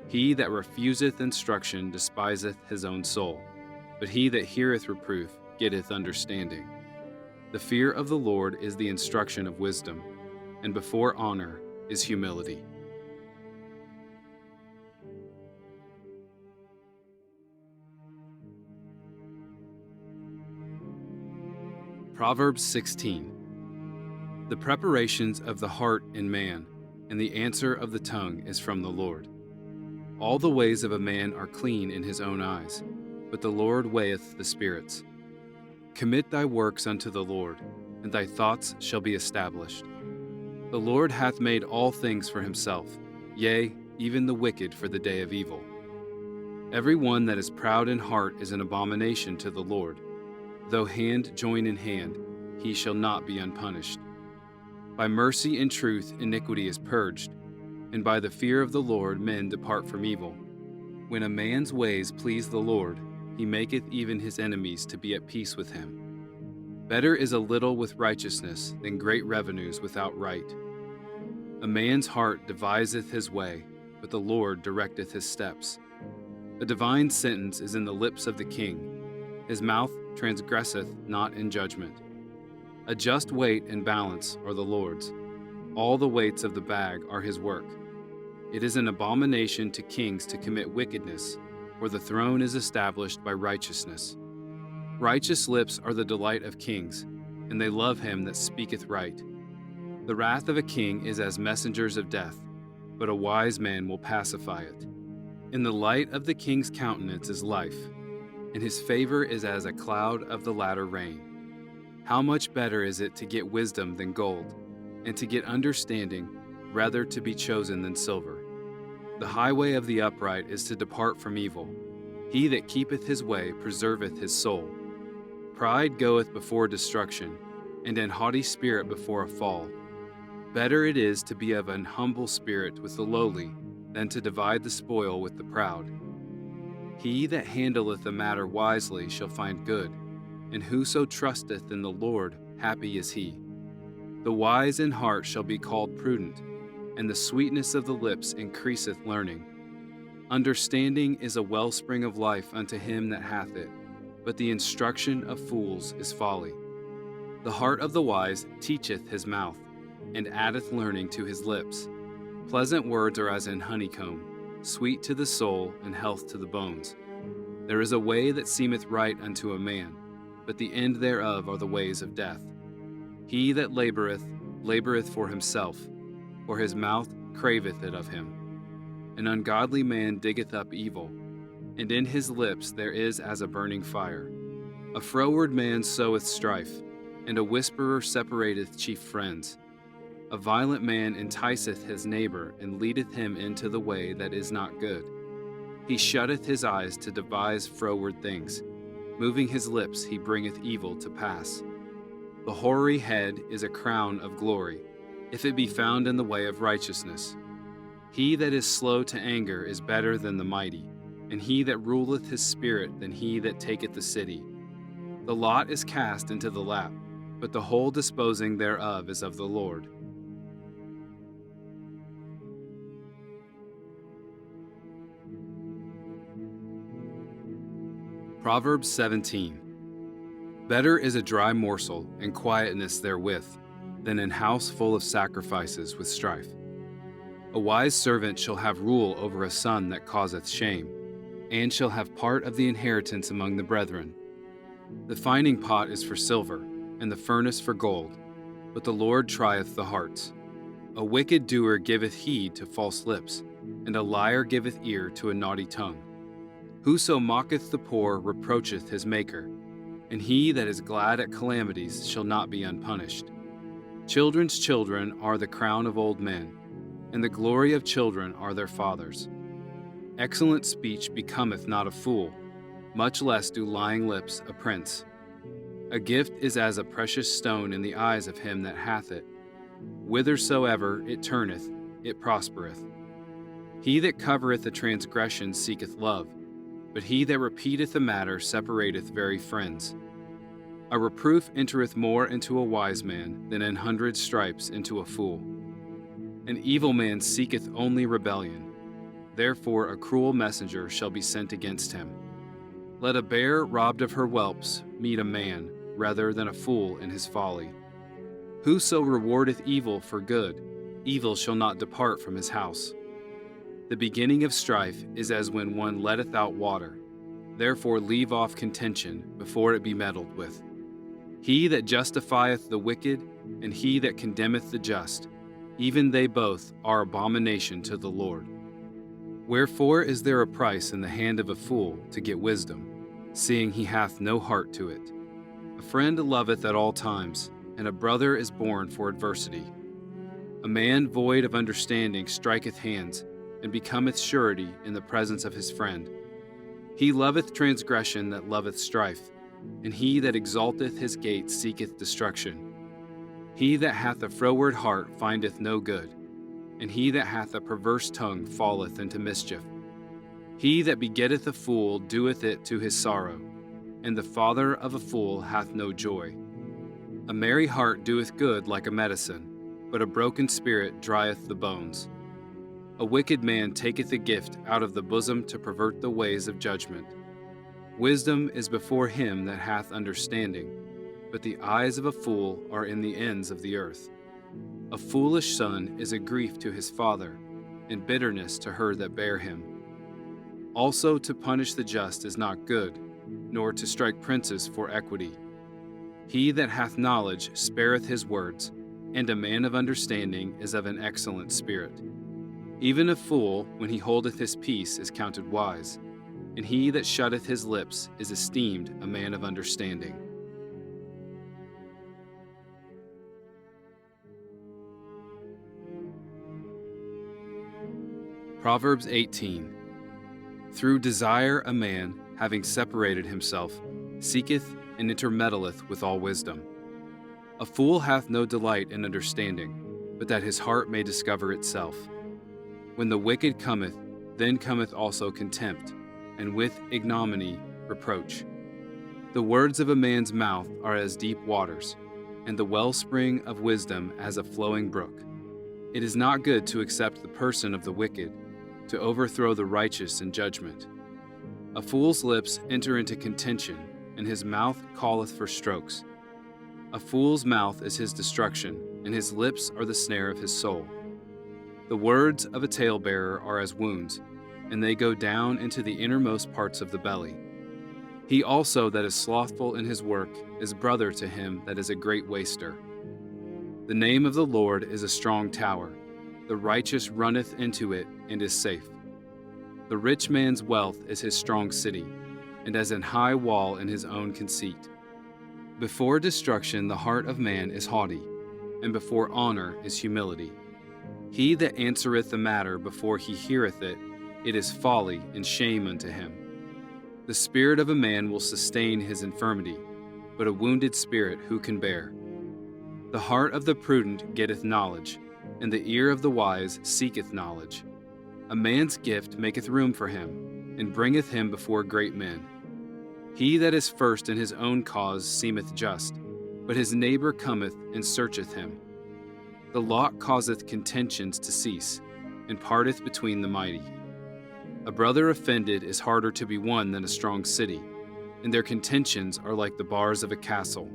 He that refuseth instruction despiseth his own soul, but he that heareth reproof getteth understanding. The fear of the Lord is the instruction of wisdom, and before honor is humility. Proverbs 16. The preparations of the heart in man, and the answer of the tongue is from the Lord. All the ways of a man are clean in his own eyes, but the Lord weigheth the spirits. Commit thy works unto the Lord, and thy thoughts shall be established. The Lord hath made all things for himself, yea, even the wicked for the day of evil. Every one that is proud in heart is an abomination to the Lord. Though hand join in hand, he shall not be unpunished. By mercy and truth iniquity is purged, and by the fear of the Lord men depart from evil. When a man's ways please the Lord, he maketh even his enemies to be at peace with him. Better is a little with righteousness than great revenues without right. A man's heart deviseth his way, but the Lord directeth his steps. A divine sentence is in the lips of the king. His mouth transgresseth not in judgment. A just weight and balance are the Lord's. All the weights of the bag are his work. It is an abomination to kings to commit wickedness, for the throne is established by righteousness. Righteous lips are the delight of kings, and they love him that speaketh right. The wrath of a king is as messengers of death, but a wise man will pacify it. In the light of the king's countenance is life, and his favor is as a cloud of the latter rain. How much better is it to get wisdom than gold, and to get understanding rather to be chosen than silver. The highway of the upright is to depart from evil. He that keepeth his way preserveth his soul. Pride goeth before destruction, and an haughty spirit before a fall. Better it is to be of an humble spirit with the lowly, than to divide the spoil with the proud. He that handleth a matter wisely shall find good, and whoso trusteth in the Lord, happy is he. The wise in heart shall be called prudent, and the sweetness of the lips increaseth learning. Understanding is a wellspring of life unto him that hath it, but the instruction of fools is folly. The heart of the wise teacheth his mouth, and addeth learning to his lips. Pleasant words are as an honeycomb, sweet to the soul and health to the bones. There is a way that seemeth right unto a man, but the end thereof are the ways of death. He that laboureth, laboureth for himself, for his mouth craveth it of him. An ungodly man diggeth up evil, and in his lips there is as a burning fire. A froward man soweth strife, and a whisperer separateth chief friends. A violent man enticeth his neighbor, and leadeth him into the way that is not good. He shutteth his eyes to devise froward things. Moving his lips he bringeth evil to pass. The hoary head is a crown of glory, if it be found in the way of righteousness. He that is slow to anger is better than the mighty, and he that ruleth his spirit than he that taketh the city. The lot is cast into the lap, but the whole disposing thereof is of the Lord. Proverbs 17. Better is a dry morsel and quietness therewith, than an house full of sacrifices with strife. A wise servant shall have rule over a son that causeth shame, and shall have part of the inheritance among the brethren. The fining pot is for silver, and the furnace for gold, but the Lord trieth the hearts. A wicked doer giveth heed to false lips, and a liar giveth ear to a naughty tongue. Whoso mocketh the poor reproacheth his Maker, and he that is glad at calamities shall not be unpunished. Children's children are the crown of old men, and the glory of children are their fathers. Excellent speech becometh not a fool, much less do lying lips a prince. A gift is as a precious stone in the eyes of him that hath it. Whithersoever it turneth, it prospereth. He that covereth a transgression seeketh love, but he that repeateth a matter separateth very friends. A reproof entereth more into a wise man than 100 stripes into a fool. An evil man seeketh only rebellion, therefore a cruel messenger shall be sent against him. Let a bear robbed of her whelps meet a man, rather than a fool in his folly. Whoso rewardeth evil for good, evil shall not depart from his house. The beginning of strife is as when one letteth out water. Therefore leave off contention before it be meddled with. He that justifieth the wicked, and he that condemneth the just, even they both are abomination to the Lord. Wherefore is there a price in the hand of a fool to get wisdom, seeing he hath no heart to it? A friend loveth at all times, and a brother is born for adversity. A man void of understanding striketh hands, and becometh surety in the presence of his friend. He loveth transgression that loveth strife, and he that exalteth his gate seeketh destruction. He that hath a froward heart findeth no good, and he that hath a perverse tongue falleth into mischief. He that begetteth a fool doeth it to his sorrow, and the father of a fool hath no joy. A merry heart doeth good like a medicine, but a broken spirit drieth the bones. A wicked man taketh a gift out of the bosom to pervert the ways of judgment. Wisdom is before him that hath understanding, but the eyes of a fool are in the ends of the earth. A foolish son is a grief to his father, and bitterness to her that bare him. Also to punish the just is not good, nor to strike princes for equity. He that hath knowledge spareth his words, and a man of understanding is of an excellent spirit. Even a fool, when he holdeth his peace, is counted wise, and he that shutteth his lips is esteemed a man of understanding. Proverbs 18. Through desire a man, having separated himself, seeketh and intermeddleth with all wisdom. A fool hath no delight in understanding, but that his heart may discover itself. When the wicked cometh, then cometh also contempt, and with ignominy reproach. The words of a man's mouth are as deep waters, and the wellspring of wisdom as a flowing brook. It is not good to accept the person of the wicked, to overthrow the righteous in judgment. A fool's lips enter into contention, and his mouth calleth for strokes. A fool's mouth is his destruction, and his lips are the snare of his soul. The words of a talebearer are as wounds, and they go down into the innermost parts of the belly. He also that is slothful in his work is brother to him that is a great waster. The name of the Lord is a strong tower. The righteous runneth into it and is safe. The rich man's wealth is his strong city, and as an high wall in his own conceit. Before destruction the heart of man is haughty, and before honor is humility. He that answereth the matter before he heareth it, it is folly and shame unto him. The spirit of a man will sustain his infirmity, but a wounded spirit who can bear? The heart of the prudent getteth knowledge, and the ear of the wise seeketh knowledge. A man's gift maketh room for him, and bringeth him before great men. He that is first in his own cause seemeth just, but his neighbor cometh and searcheth him. The lot causeth contentions to cease, and parteth between the mighty. A brother offended is harder to be won than a strong city, and their contentions are like the bars of a castle.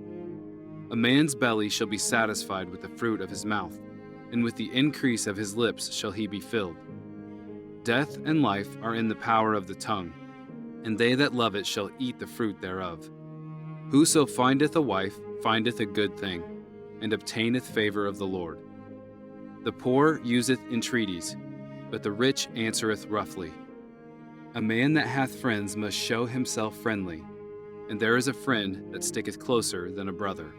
A man's belly shall be satisfied with the fruit of his mouth, and with the increase of his lips shall he be filled. Death and life are in the power of the tongue, and they that love it shall eat the fruit thereof. Whoso findeth a wife findeth a good thing, and obtaineth favor of the Lord. The poor useth entreaties, but the rich answereth roughly. A man that hath friends must show himself friendly, and there is a friend that sticketh closer than a brother.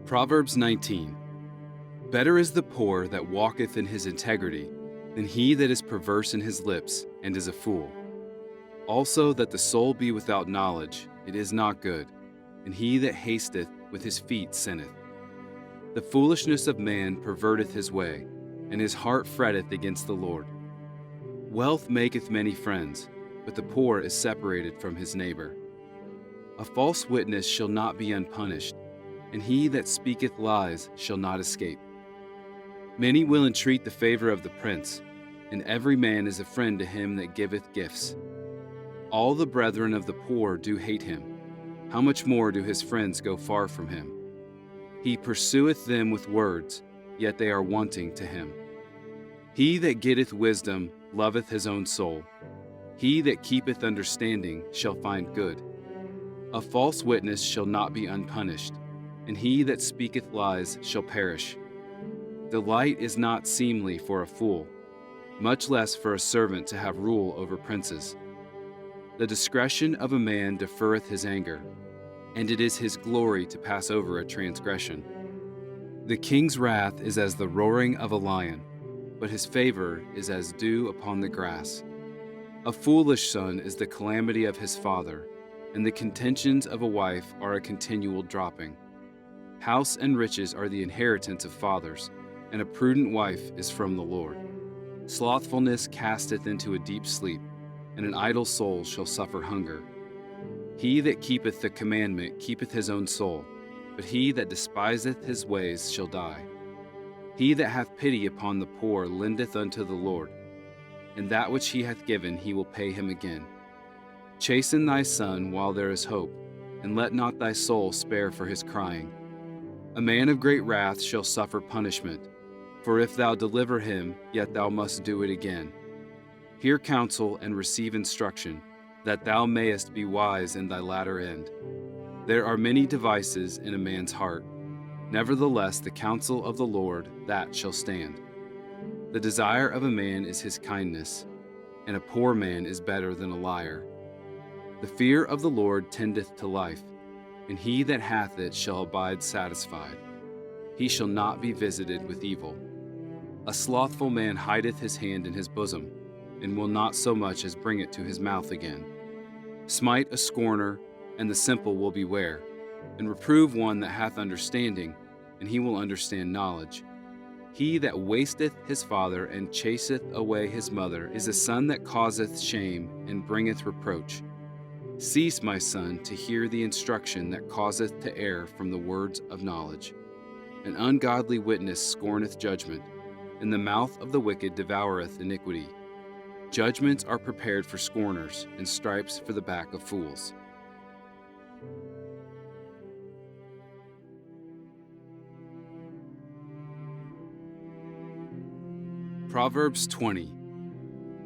Proverbs 19. Better is the poor that walketh in his integrity than he that is perverse in his lips and is a fool. Also that the soul be without knowledge, it is not good, and he that hasteth with his feet sinneth. The foolishness of man perverteth his way, and his heart fretteth against the Lord. Wealth maketh many friends, but the poor is separated from his neighbor. A false witness shall not be unpunished, and he that speaketh lies shall not escape. Many will entreat the favor of the prince, and every man is a friend to him that giveth gifts. All the brethren of the poor do hate him. How much more do his friends go far from him? He pursueth them with words, yet they are wanting to him. He that getteth wisdom loveth his own soul. He that keepeth understanding shall find good. A false witness shall not be unpunished, and he that speaketh lies shall perish. Delight is not seemly for a fool, much less for a servant to have rule over princes. The discretion of a man deferreth his anger, and it is his glory to pass over a transgression. The king's wrath is as the roaring of a lion, but his favor is as dew upon the grass. A foolish son is the calamity of his father, and the contentions of a wife are a continual dropping. House and riches are the inheritance of fathers, and a prudent wife is from the Lord. Slothfulness casteth into a deep sleep, and an idle soul shall suffer hunger. He that keepeth the commandment keepeth his own soul, but he that despiseth his ways shall die. He that hath pity upon the poor lendeth unto the Lord, and that which he hath given he will pay him again. Chasten thy son while there is hope, and let not thy soul spare for his crying. A man of great wrath shall suffer punishment, for if thou deliver him, yet thou must do it again. Hear counsel and receive instruction, that thou mayest be wise in thy latter end. There are many devices in a man's heart. Nevertheless, the counsel of the Lord, that shall stand. The desire of a man is his kindness, and a poor man is better than a liar. The fear of the Lord tendeth to life, and he that hath it shall abide satisfied. He shall not be visited with evil. A slothful man hideth his hand in his bosom, and will not so much as bring it to his mouth again. Smite a scorner, and the simple will beware, and reprove one that hath understanding, and he will understand knowledge. He that wasteth his father and chaseth away his mother is a son that causeth shame and bringeth reproach. Cease, my son, to hear the instruction that causeth to err from the words of knowledge. An ungodly witness scorneth judgment, and the mouth of the wicked devoureth iniquity. Judgments are prepared for scorners, and stripes for the back of fools. Proverbs 20.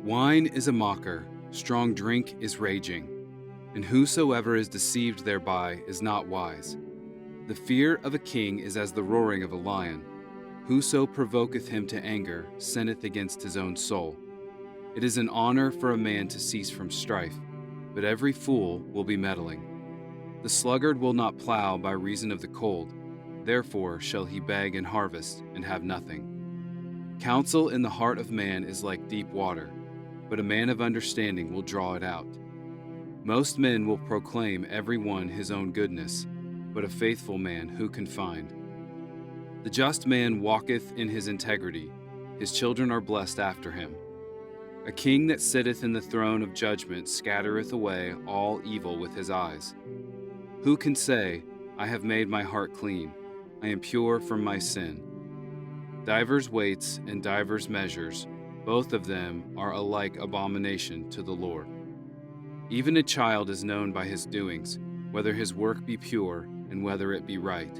Wine is a mocker, strong drink is raging, and whosoever is deceived thereby is not wise. The fear of a king is as the roaring of a lion. Whoso provoketh him to anger sinneth against his own soul. It is an honor for a man to cease from strife, but every fool will be meddling. The sluggard will not plow by reason of the cold, therefore shall he beg and harvest, and have nothing. Counsel in the heart of man is like deep water, but a man of understanding will draw it out. Most men will proclaim every one his own goodness, but a faithful man who can find? The just man walketh in his integrity, his children are blessed after him. A king that sitteth in the throne of judgment scattereth away all evil with his eyes. Who can say, I have made my heart clean, I am pure from my sin? Divers weights and divers measures, both of them are alike abomination to the Lord. Even a child is known by his doings, whether his work be pure and whether it be right.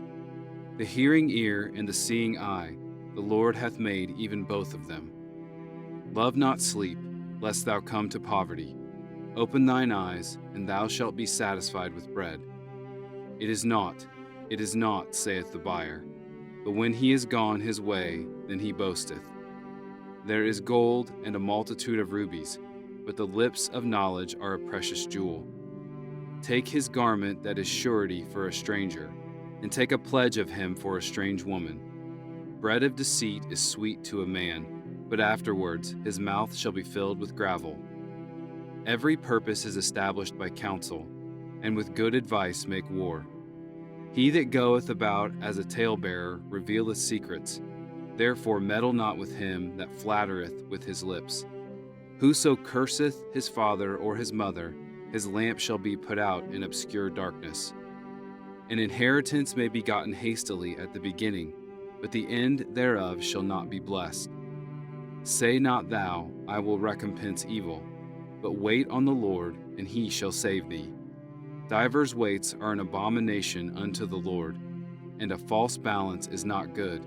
The hearing ear and the seeing eye, the Lord hath made even both of them. Love not sleep, lest thou come to poverty. Open thine eyes, and thou shalt be satisfied with bread. It is not, saith the buyer. But when he is gone his way, then he boasteth. There is gold and a multitude of rubies, but the lips of knowledge are a precious jewel. Take his garment that is surety for a stranger, and take a pledge of him for a strange woman. Bread of deceit is sweet to a man, but afterwards his mouth shall be filled with gravel. Every purpose is established by counsel, and with good advice make war. He that goeth about as a talebearer revealeth secrets. Therefore meddle not with him that flattereth with his lips. Whoso curseth his father or his mother, his lamp shall be put out in obscure darkness. An inheritance may be gotten hastily at the beginning, but the end thereof shall not be blessed. Say not thou, I will recompense evil, but wait on the Lord, and he shall save thee. Divers weights are an abomination unto the Lord, and a false balance is not good.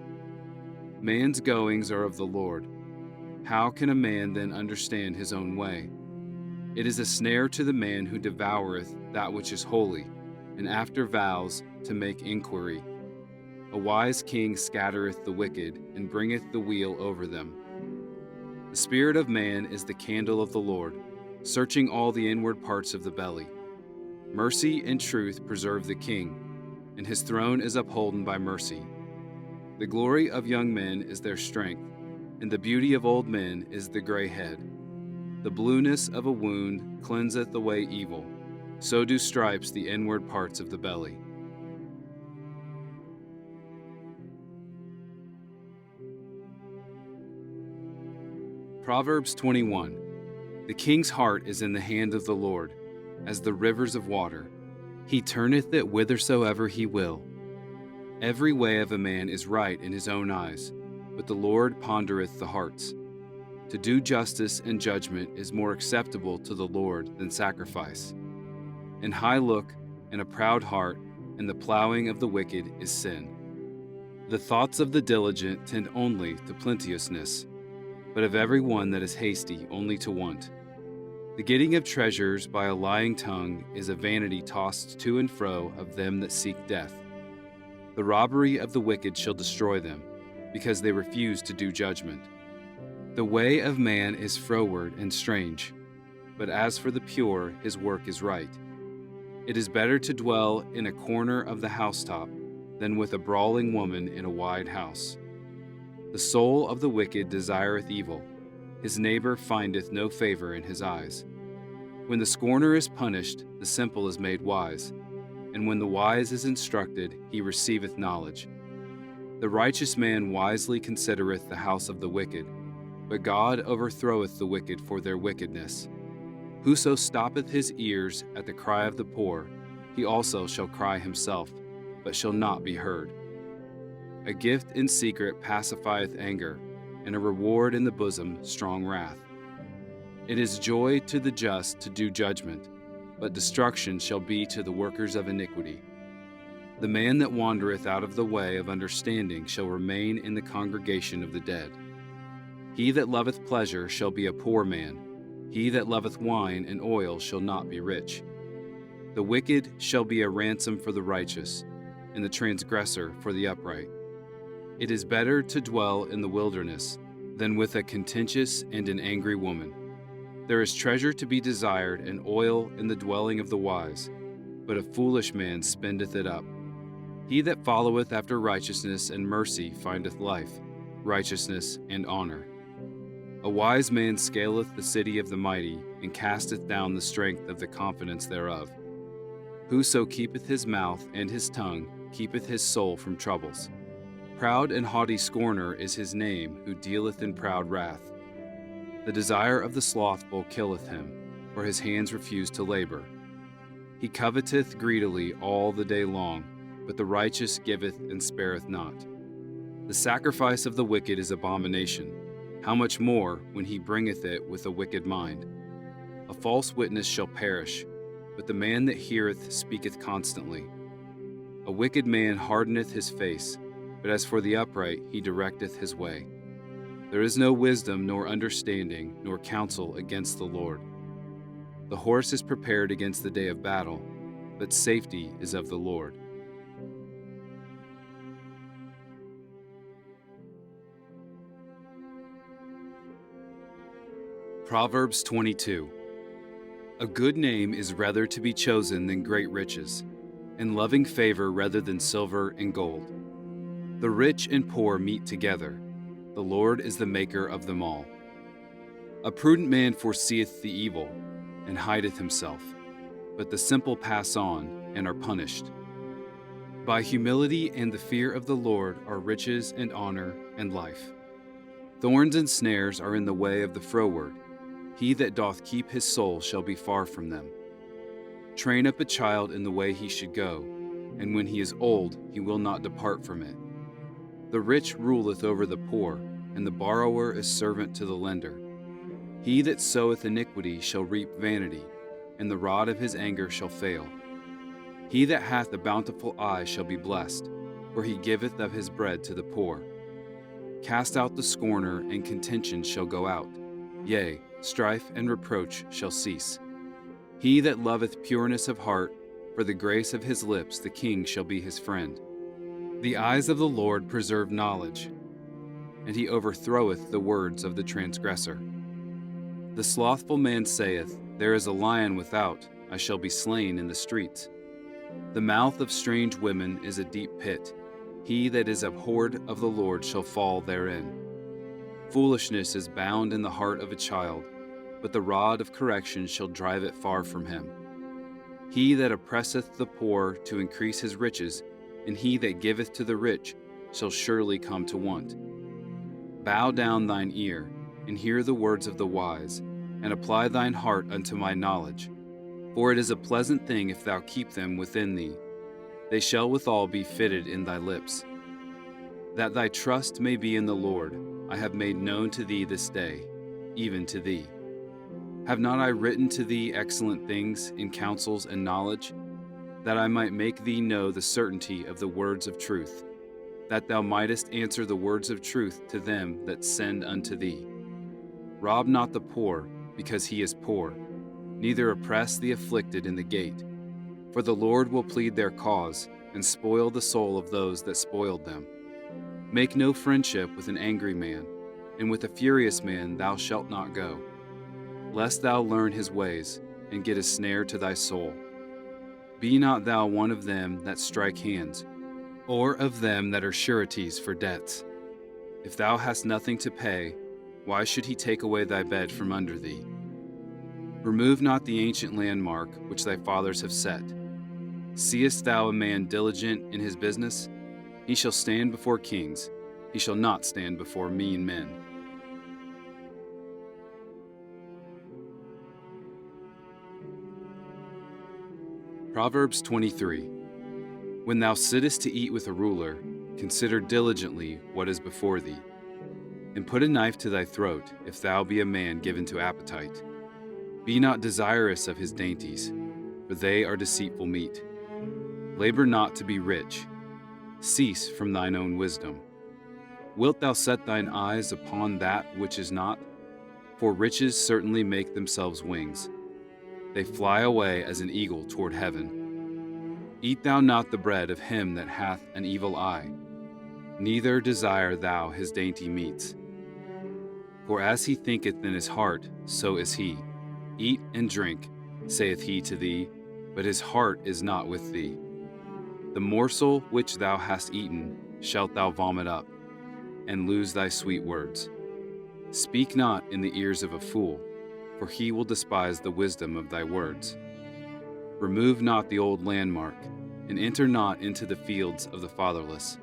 Man's goings are of the Lord. How can a man then understand his own way? It is a snare to the man who devoureth that which is holy, and after vows to make inquiry. A wise king scattereth the wicked, and bringeth the wheel over them. The spirit of man is the candle of the Lord, searching all the inward parts of the belly. Mercy and truth preserve the king, and his throne is upholden by mercy. The glory of young men is their strength, and the beauty of old men is the gray head. The blueness of a wound cleanseth away evil, so do stripes the inward parts of the belly. Proverbs 21. The king's heart is in the hand of the Lord, as the rivers of water. He turneth it whithersoever he will. Every way of a man is right in his own eyes, but the Lord pondereth the hearts. To do justice and judgment is more acceptable to the Lord than sacrifice. An high look and a proud heart and the plowing of the wicked is sin. The thoughts of the diligent tend only to plenteousness, but of every one that is hasty only to want. The getting of treasures by a lying tongue is a vanity tossed to and fro of them that seek death. The robbery of the wicked shall destroy them, because they refuse to do judgment. The way of man is froward and strange, but as for the pure, his work is right. It is better to dwell in a corner of the housetop than with a brawling woman in a wide house. The soul of the wicked desireth evil. His neighbor findeth no favor in his eyes. When the scorner is punished, the simple is made wise, and when the wise is instructed, he receiveth knowledge. The righteous man wisely considereth the house of the wicked, but God overthroweth the wicked for their wickedness. Whoso stoppeth his ears at the cry of the poor, he also shall cry himself, but shall not be heard. A gift in secret pacifieth anger, and a reward in the bosom strong wrath. It is joy to the just to do judgment, but destruction shall be to the workers of iniquity. The man that wandereth out of the way of understanding shall remain in the congregation of the dead. He that loveth pleasure shall be a poor man. He that loveth wine and oil shall not be rich. The wicked shall be a ransom for the righteous, and the transgressor for the upright. It is better to dwell in the wilderness than with a contentious and an angry woman. There is treasure to be desired and oil in the dwelling of the wise, but a foolish man spendeth it up. He that followeth after righteousness and mercy findeth life, righteousness, and honor. A wise man scaleth the city of the mighty, and casteth down the strength of the confidence thereof. Whoso keepeth his mouth and his tongue keepeth his soul from troubles. Proud and haughty scorner is his name, who dealeth in proud wrath. The desire of the slothful killeth him, for his hands refuse to labor. He coveteth greedily all the day long, but the righteous giveth and spareth not. The sacrifice of the wicked is abomination. How much more when he bringeth it with a wicked mind? A false witness shall perish, but the man that heareth speaketh constantly. A wicked man hardeneth his face, but as for the upright he directeth his way. There is no wisdom nor understanding nor counsel against the Lord. The horse is prepared against the day of battle, but safety is of the Lord. Proverbs 22. A good name is rather to be chosen than great riches, and loving favor rather than silver and gold. The rich and poor meet together. The Lord is the maker of them all. A prudent man foreseeth the evil, and hideth himself, but the simple pass on, and are punished. By humility and the fear of the Lord are riches and honor and life. Thorns and snares are in the way of the froward. He that doth keep his soul shall be far from them. Train up a child in the way he should go, and when he is old he will not depart from it. The rich ruleth over the poor, and the borrower is servant to the lender. He that soweth iniquity shall reap vanity, and the rod of his anger shall fail. He that hath a bountiful eye shall be blessed, for he giveth of his bread to the poor. Cast out the scorner, and contention shall go out. Yea, strife and reproach shall cease. He that loveth pureness of heart, for the grace of his lips the king shall be his friend. The eyes of the Lord preserve knowledge, and he overthroweth the words of the transgressor. The slothful man saith, There is a lion without, I shall be slain in the streets. The mouth of strange women is a deep pit. He that is abhorred of the Lord shall fall therein. Foolishness is bound in the heart of a child, but the rod of correction shall drive it far from him. He that oppresseth the poor to increase his riches, and he that giveth to the rich shall surely come to want. Bow down thine ear, and hear the words of the wise, and apply thine heart unto my knowledge. For it is a pleasant thing if thou keep them within thee. They shall withal be fitted in thy lips. That thy trust may be in the Lord, I have made known to thee this day, even to thee. Have not I written to thee excellent things in counsels and knowledge, that I might make thee know the certainty of the words of truth, that thou mightest answer the words of truth to them that send unto thee? Rob not the poor, because he is poor, neither oppress the afflicted in the gate. For the Lord will plead their cause, and spoil the soul of those that spoiled them. Make no friendship with an angry man, and with a furious man thou shalt not go, lest thou learn his ways, and get a snare to thy soul. Be not thou one of them that strike hands, or of them that are sureties for debts. If thou hast nothing to pay, why should he take away thy bed from under thee? Remove not the ancient landmark which thy fathers have set. Seest thou a man diligent in his business? He shall stand before kings, he shall not stand before mean men. Proverbs 23. When thou sittest to eat with a ruler, consider diligently what is before thee, and put a knife to thy throat, if thou be a man given to appetite. Be not desirous of his dainties, for they are deceitful meat. Labor not to be rich. Cease from thine own wisdom. Wilt thou set thine eyes upon that which is not? For riches certainly make themselves wings. They fly away as an eagle toward heaven. Eat thou not the bread of him that hath an evil eye, neither desire thou his dainty meats. For as he thinketh in his heart, so is he. Eat and drink, saith he to thee, but his heart is not with thee. The morsel which thou hast eaten shalt thou vomit up, and lose thy sweet words. Speak not in the ears of a fool, for he will despise the wisdom of thy words. Remove not the old landmark, and enter not into the fields of the fatherless.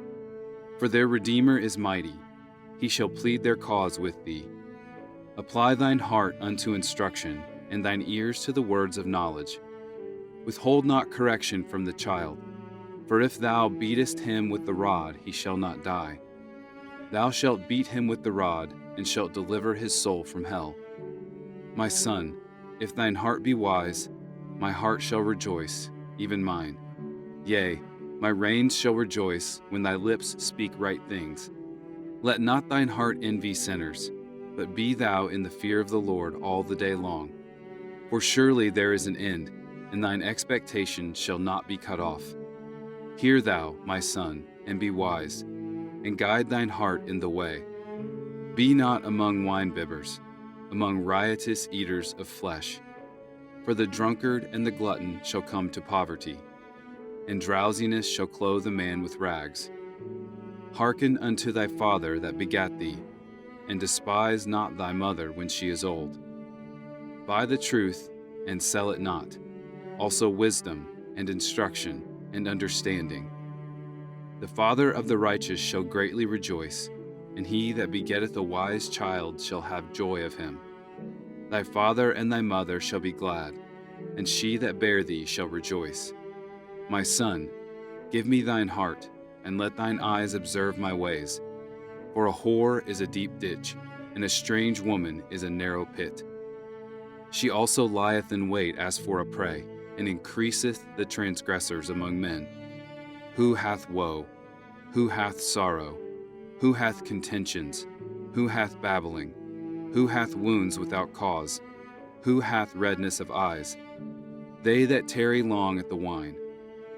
For their Redeemer is mighty, he shall plead their cause with thee. Apply thine heart unto instruction, and thine ears to the words of knowledge. Withhold not correction from the child, for if thou beatest him with the rod, he shall not die. Thou shalt beat him with the rod, and shalt deliver his soul from hell. My son, if thine heart be wise, my heart shall rejoice, even mine. Yea, my reins shall rejoice when thy lips speak right things. Let not thine heart envy sinners, but be thou in the fear of the Lord all the day long. For surely there is an end, and thine expectation shall not be cut off. Hear thou, my son, and be wise, and guide thine heart in the way. Be not among winebibbers, among riotous eaters of flesh. For the drunkard and the glutton shall come to poverty, and drowsiness shall clothe a man with rags. Hearken unto thy father that begat thee, and despise not thy mother when she is old. Buy the truth, and sell it not, also wisdom, and instruction, and understanding. The father of the righteous shall greatly rejoice, and he that begetteth a wise child shall have joy of him. Thy father and thy mother shall be glad, and she that bare thee shall rejoice. My son, give me thine heart, and let thine eyes observe my ways. For a whore is a deep ditch, and a strange woman is a narrow pit. She also lieth in wait as for a prey, and increaseth the transgressors among men. Who hath woe? Who hath sorrow? Who hath contentions? Who hath babbling? Who hath wounds without cause? Who hath redness of eyes? They that tarry long at the wine,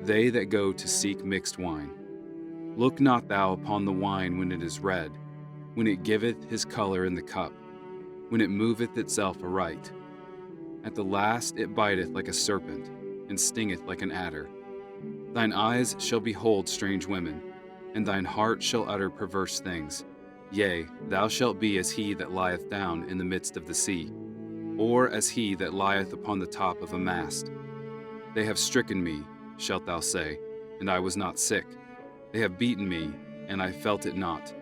they that go to seek mixed wine. Look not thou upon the wine when it is red, when it giveth his color in the cup, when it moveth itself aright. At the last it biteth like a serpent, and stingeth like an adder. Thine eyes shall behold strange women, and thine heart shall utter perverse things. Yea, thou shalt be as he that lieth down in the midst of the sea, or as he that lieth upon the top of a mast. They have stricken me, shalt thou say, and I was not sick. They have beaten me, and I felt it not.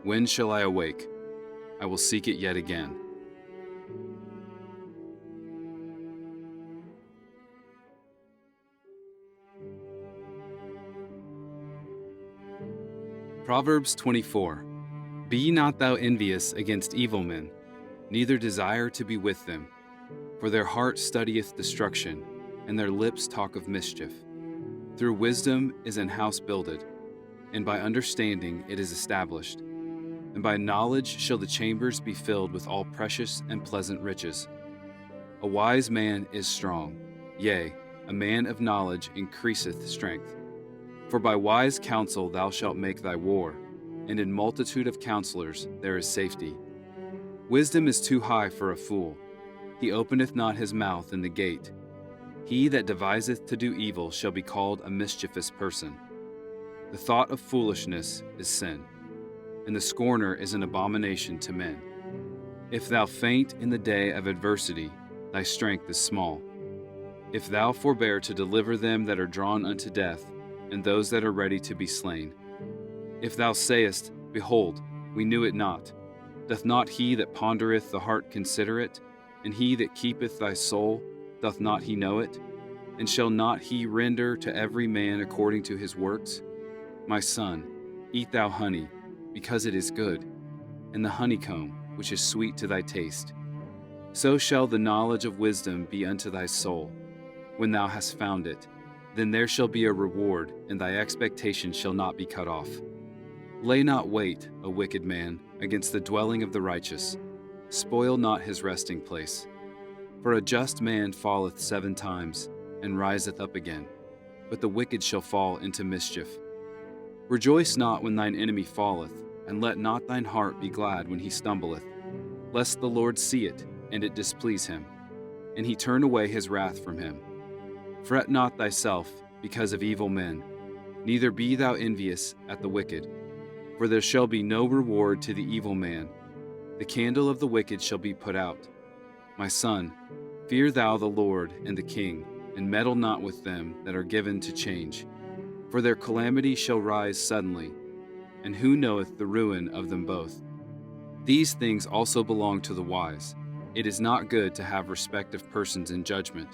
When shall I awake? I will seek it yet again. Proverbs 24. Be not thou envious against evil men, neither desire to be with them. For their heart studieth destruction, and their lips talk of mischief. Through wisdom is an house builded, and by understanding it is established. And by knowledge shall the chambers be filled with all precious and pleasant riches. A wise man is strong, yea, a man of knowledge increaseth strength. For by wise counsel thou shalt make thy war, and in multitude of counselors there is safety. Wisdom is too high for a fool. He openeth not his mouth in the gate. He that deviseth to do evil shall be called a mischievous person. The thought of foolishness is sin, and the scorner is an abomination to men. If thou faint in the day of adversity, thy strength is small. If thou forbear to deliver them that are drawn unto death, and those that are ready to be slain. If thou sayest, Behold, we knew it not, doth not he that pondereth the heart consider it? And he that keepeth thy soul, doth not he know it? And shall not he render to every man according to his works? My son, eat thou honey, because it is good, and the honeycomb, which is sweet to thy taste. So shall the knowledge of wisdom be unto thy soul. When thou hast found it, then there shall be a reward, and thy expectation shall not be cut off. Lay not wait, O wicked man, against the dwelling of the righteous. Spoil not his resting place. For a just man falleth 7 times, and riseth up again, but the wicked shall fall into mischief. Rejoice not when thine enemy falleth, and let not thine heart be glad when he stumbleth, lest the Lord see it, and it displease him, and he turn away his wrath from him. Fret not thyself because of evil men, neither be thou envious at the wicked, for there shall be no reward to the evil man. The candle of the wicked shall be put out. My son, fear thou the Lord and the king, and meddle not with them that are given to change. For their calamity shall rise suddenly, and who knoweth the ruin of them both? These things also belong to the wise. It is not good to have respect of persons in judgment.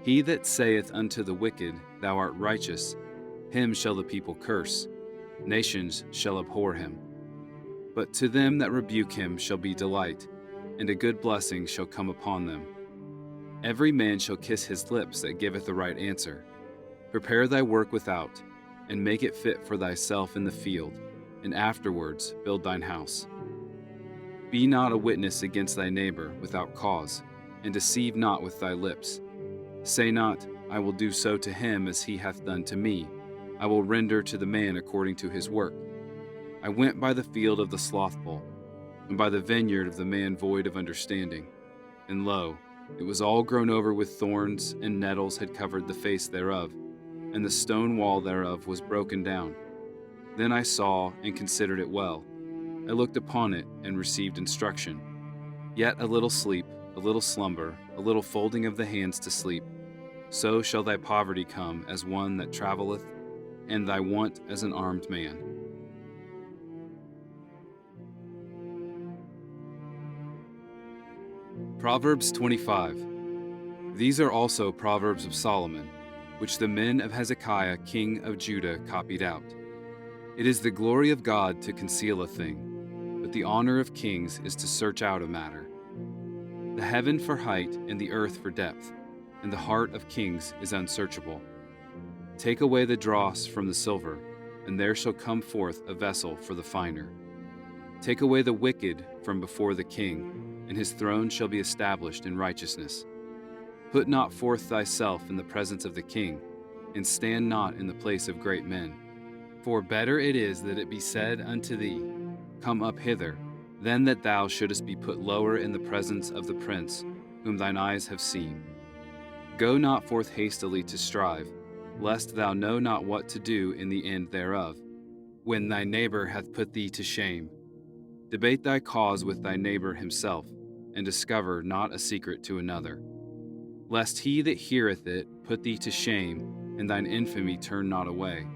He that saith unto the wicked, Thou art righteous, him shall the people curse. Nations shall abhor him. But to them that rebuke him shall be delight, and a good blessing shall come upon them. Every man shall kiss his lips that giveth the right answer. Prepare thy work without, and make it fit for thyself in the field, and afterwards build thine house. Be not a witness against thy neighbor without cause, and deceive not with thy lips. Say not, I will do so to him as he hath done to me. I will render to the man according to his work. I went by the field of the slothful, and by the vineyard of the man void of understanding. And lo, it was all grown over with thorns, and nettles had covered the face thereof, and the stone wall thereof was broken down. Then I saw and considered it well. I looked upon it and received instruction. Yet a little sleep, a little slumber, a little folding of the hands to sleep. So shall thy poverty come as one that travelleth, and thy want as an armed man. Proverbs 25. These are also Proverbs of Solomon, which the men of Hezekiah king of Judah copied out. It is the glory of God to conceal a thing, but the honor of kings is to search out a matter. The heaven for height and the earth for depth, and the heart of kings is unsearchable. Take away the dross from the silver, and there shall come forth a vessel for the finer. Take away the wicked from before the king, and his throne shall be established in righteousness. Put not forth thyself in the presence of the king, and stand not in the place of great men. For better it is that it be said unto thee, Come up hither, than that thou shouldest be put lower in the presence of the prince, whom thine eyes have seen. Go not forth hastily to strive, lest thou know not what to do in the end thereof, when thy neighbor hath put thee to shame. Debate thy cause with thy neighbor himself, and discover not a secret to another. Lest he that heareth it put thee to shame, and thine infamy turn not away.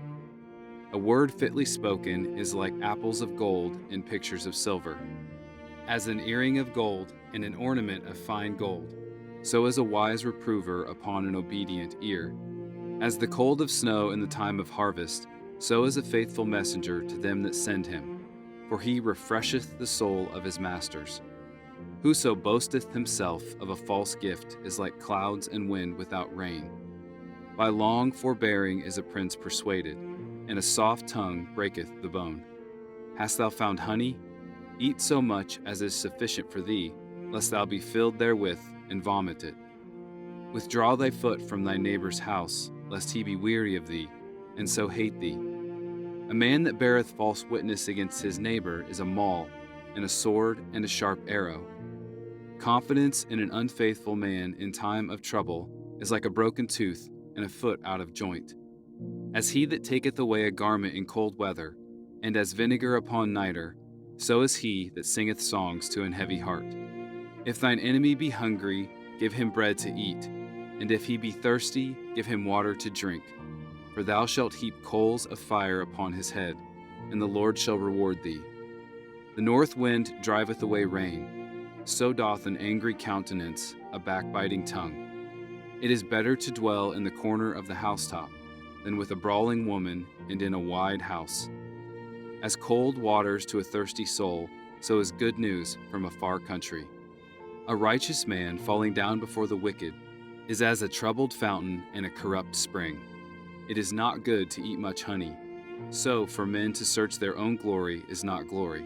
A word fitly spoken is like apples of gold in pictures of silver. As an earring of gold and an ornament of fine gold, so is a wise reprover upon an obedient ear. As the cold of snow in the time of harvest, so is a faithful messenger to them that send him, for he refresheth the soul of his masters. Whoso boasteth himself of a false gift is like clouds and wind without rain. By long forbearing is a prince persuaded, and a soft tongue breaketh the bone. Hast thou found honey? Eat so much as is sufficient for thee, lest thou be filled therewith and vomit it. Withdraw thy foot from thy neighbor's house, lest he be weary of thee, and so hate thee. A man that beareth false witness against his neighbor is a maul, and a sword and a sharp arrow. Confidence in an unfaithful man in time of trouble is like a broken tooth and a foot out of joint. As he that taketh away a garment in cold weather, and as vinegar upon nitre, so is he that singeth songs to an heavy heart. If thine enemy be hungry, give him bread to eat, and if he be thirsty, give him water to drink. For thou shalt heap coals of fire upon his head, and the Lord shall reward thee. The north wind driveth away rain, so doth an angry countenance a backbiting tongue. It is better to dwell in the corner of the housetop than with a brawling woman and in a wide house. As cold waters to a thirsty soul, so is good news from a far country. A righteous man falling down before the wicked is as a troubled fountain and a corrupt spring. It is not good to eat much honey, So for men to search their own glory is not glory.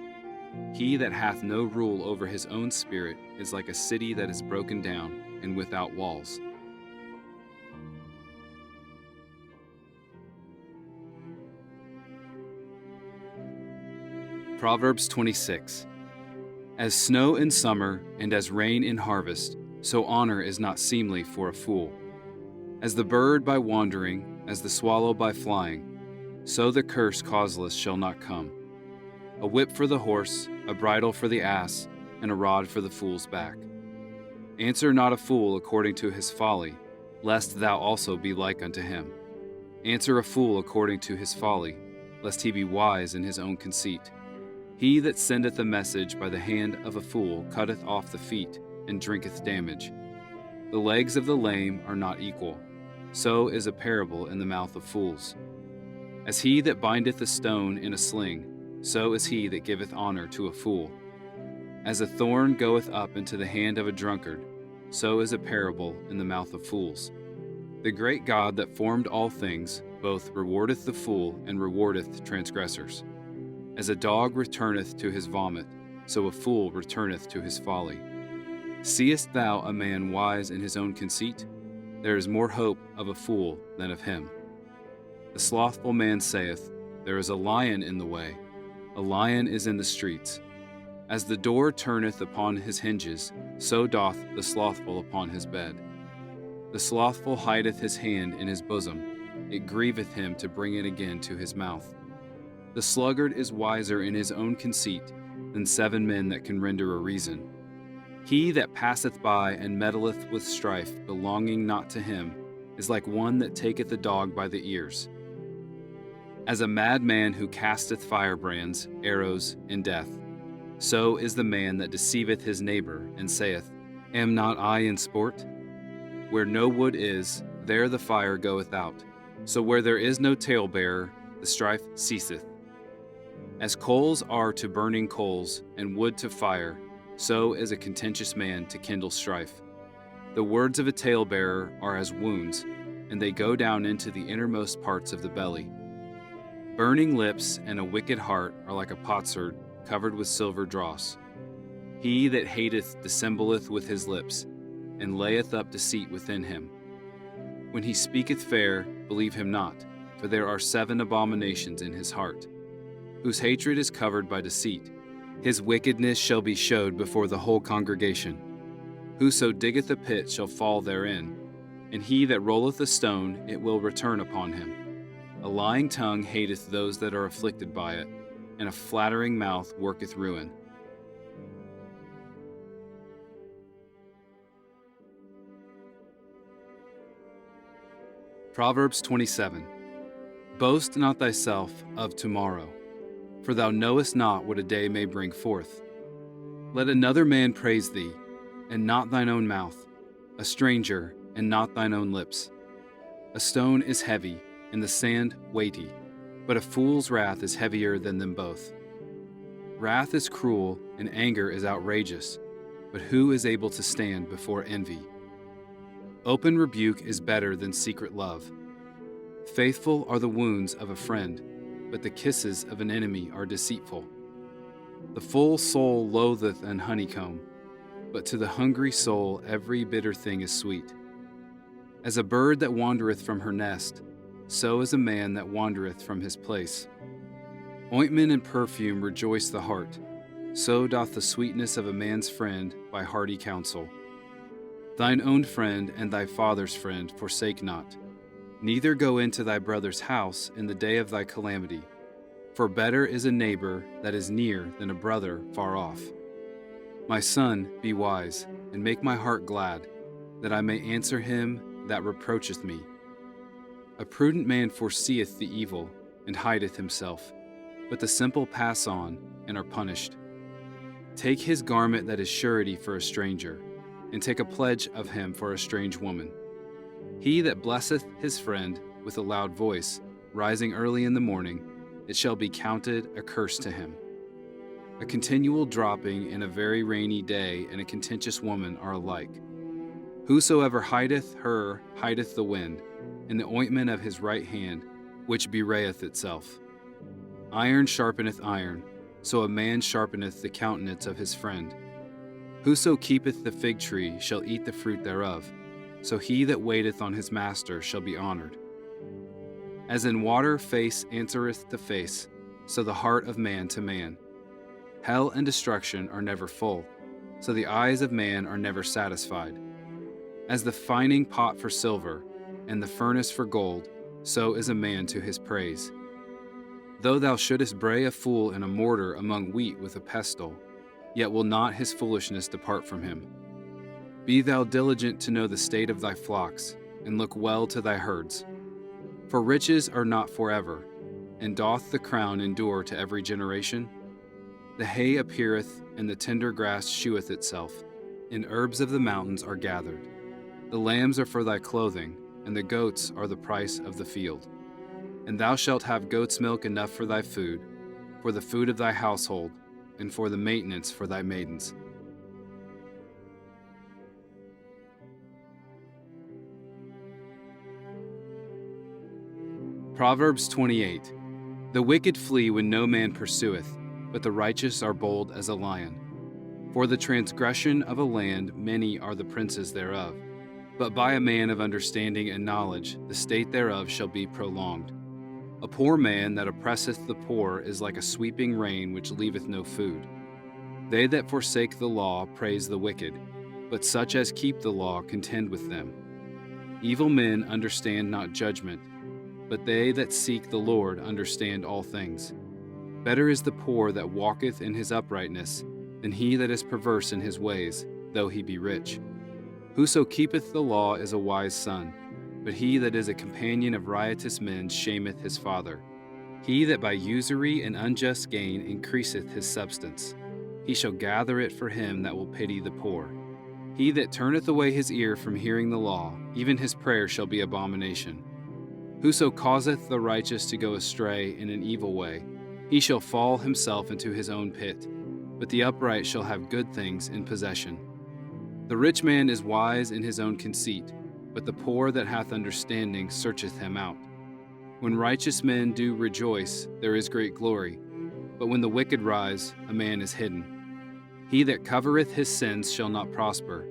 He that hath no rule over his own spirit is like a city that is broken down and without walls. Proverbs 26. As snow in summer and as rain in harvest, so honor is not seemly for a fool. As the bird by wandering, as the swallow by flying, so the curse causeless shall not come. A whip for the horse, a bridle for the ass, and a rod for the fool's back. Answer not a fool according to his folly, lest thou also be like unto him. Answer a fool according to his folly, lest he be wise in his own conceit. He that sendeth a message by the hand of a fool cutteth off the feet, and drinketh damage. The legs of the lame are not equal, so is a parable in the mouth of fools. As he that bindeth a stone in a sling, so is he that giveth honor to a fool. As a thorn goeth up into the hand of a drunkard, so is a parable in the mouth of fools. The great God that formed all things both rewardeth the fool and rewardeth transgressors. As a dog returneth to his vomit, so a fool returneth to his folly. Seest thou a man wise in his own conceit? There is more hope of a fool than of him. The slothful man saith, There is a lion in the way, a lion is in the streets. As the door turneth upon his hinges, so doth the slothful upon his bed. The slothful hideth his hand in his bosom, it grieveth him to bring it again to his mouth. The sluggard is wiser in his own conceit than 7 men that can render a reason. He that passeth by and meddleth with strife belonging not to him is like one that taketh a dog by the ears. As a madman who casteth firebrands, arrows, and death, so is the man that deceiveth his neighbor and saith, Am not I in sport? Where no wood is, there the fire goeth out. So where there is no talebearer, the strife ceaseth. As coals are to burning coals, and wood to fire, so is a contentious man to kindle strife. The words of a talebearer are as wounds, and they go down into the innermost parts of the belly. Burning lips and a wicked heart are like a potsherd covered with silver dross. He that hateth dissembleth with his lips, and layeth up deceit within him. When he speaketh fair, believe him not, for there are 7 abominations in his heart. Whose hatred is covered by deceit, his wickedness shall be showed before the whole congregation. Whoso diggeth a pit shall fall therein, and he that rolleth a stone, it will return upon him. A lying tongue hateth those that are afflicted by it, and a flattering mouth worketh ruin. Proverbs 27. Boast not thyself of tomorrow, for thou knowest not what a day may bring forth. Let another man praise thee, and not thine own mouth, a stranger, and not thine own lips. A stone is heavy, and the sand weighty, but a fool's wrath is heavier than them both. Wrath is cruel, and anger is outrageous, but who is able to stand before envy? Open rebuke is better than secret love. Faithful are the wounds of a friend, but the kisses of an enemy are deceitful. The full soul loatheth an honeycomb, but to the hungry soul every bitter thing is sweet. As a bird that wandereth from her nest, so is a man that wandereth from his place. Ointment and perfume rejoice the heart, so doth the sweetness of a man's friend by hearty counsel. Thine own friend and thy father's friend forsake not, neither go into thy brother's house in the day of thy calamity. For better is a neighbor that is near than a brother far off. My son, be wise, and make my heart glad, that I may answer him that reproacheth me. A prudent man foreseeth the evil, and hideth himself, but the simple pass on, and are punished. Take his garment that is surety for a stranger, and take a pledge of him for a strange woman. He that blesseth his friend with a loud voice, rising early in the morning, it shall be counted a curse to him. A continual dropping in a very rainy day and a contentious woman are alike. Whosoever hideth her hideth the wind, and the ointment of his right hand, which bewrayeth itself. Iron sharpeneth iron, so a man sharpeneth the countenance of his friend. Whoso keepeth the fig tree shall eat the fruit thereof, so he that waiteth on his master shall be honored. As in water face answereth to face, so the heart of man to man. Hell and destruction are never full, so the eyes of man are never satisfied. As the fining pot for silver, and the furnace for gold, so is a man to his praise. Though thou shouldest bray a fool in a mortar among wheat with a pestle, yet will not his foolishness depart from him. Be thou diligent to know the state of thy flocks, and look well to thy herds. For riches are not forever, and doth the crown endure to every generation? The hay appeareth, and the tender grass sheweth itself, and herbs of the mountains are gathered. The lambs are for thy clothing, and the goats are the price of the field. And thou shalt have goat's milk enough for thy food, for the food of thy household, and for the maintenance for thy maidens. Proverbs 28. The wicked flee when no man pursueth, but the righteous are bold as a lion. For the transgression of a land many are the princes thereof, but by a man of understanding and knowledge the state thereof shall be prolonged. A poor man that oppresseth the poor is like a sweeping rain which leaveth no food. They that forsake the law praise the wicked, but such as keep the law contend with them. Evil men understand not judgment, but they that seek the Lord understand all things. Better is the poor that walketh in his uprightness than he that is perverse in his ways, though he be rich. Whoso keepeth the law is a wise son, but he that is a companion of riotous men shameth his father. He that by usury and unjust gain increaseth his substance, he shall gather it for him that will pity the poor. He that turneth away his ear from hearing the law, even his prayer shall be abomination. Whoso causeth the righteous to go astray in an evil way, he shall fall himself into his own pit, but the upright shall have good things in possession. The rich man is wise in his own conceit, but the poor that hath understanding searcheth him out. When righteous men do rejoice, there is great glory, but when the wicked rise, a man is hidden. He that covereth his sins shall not prosper,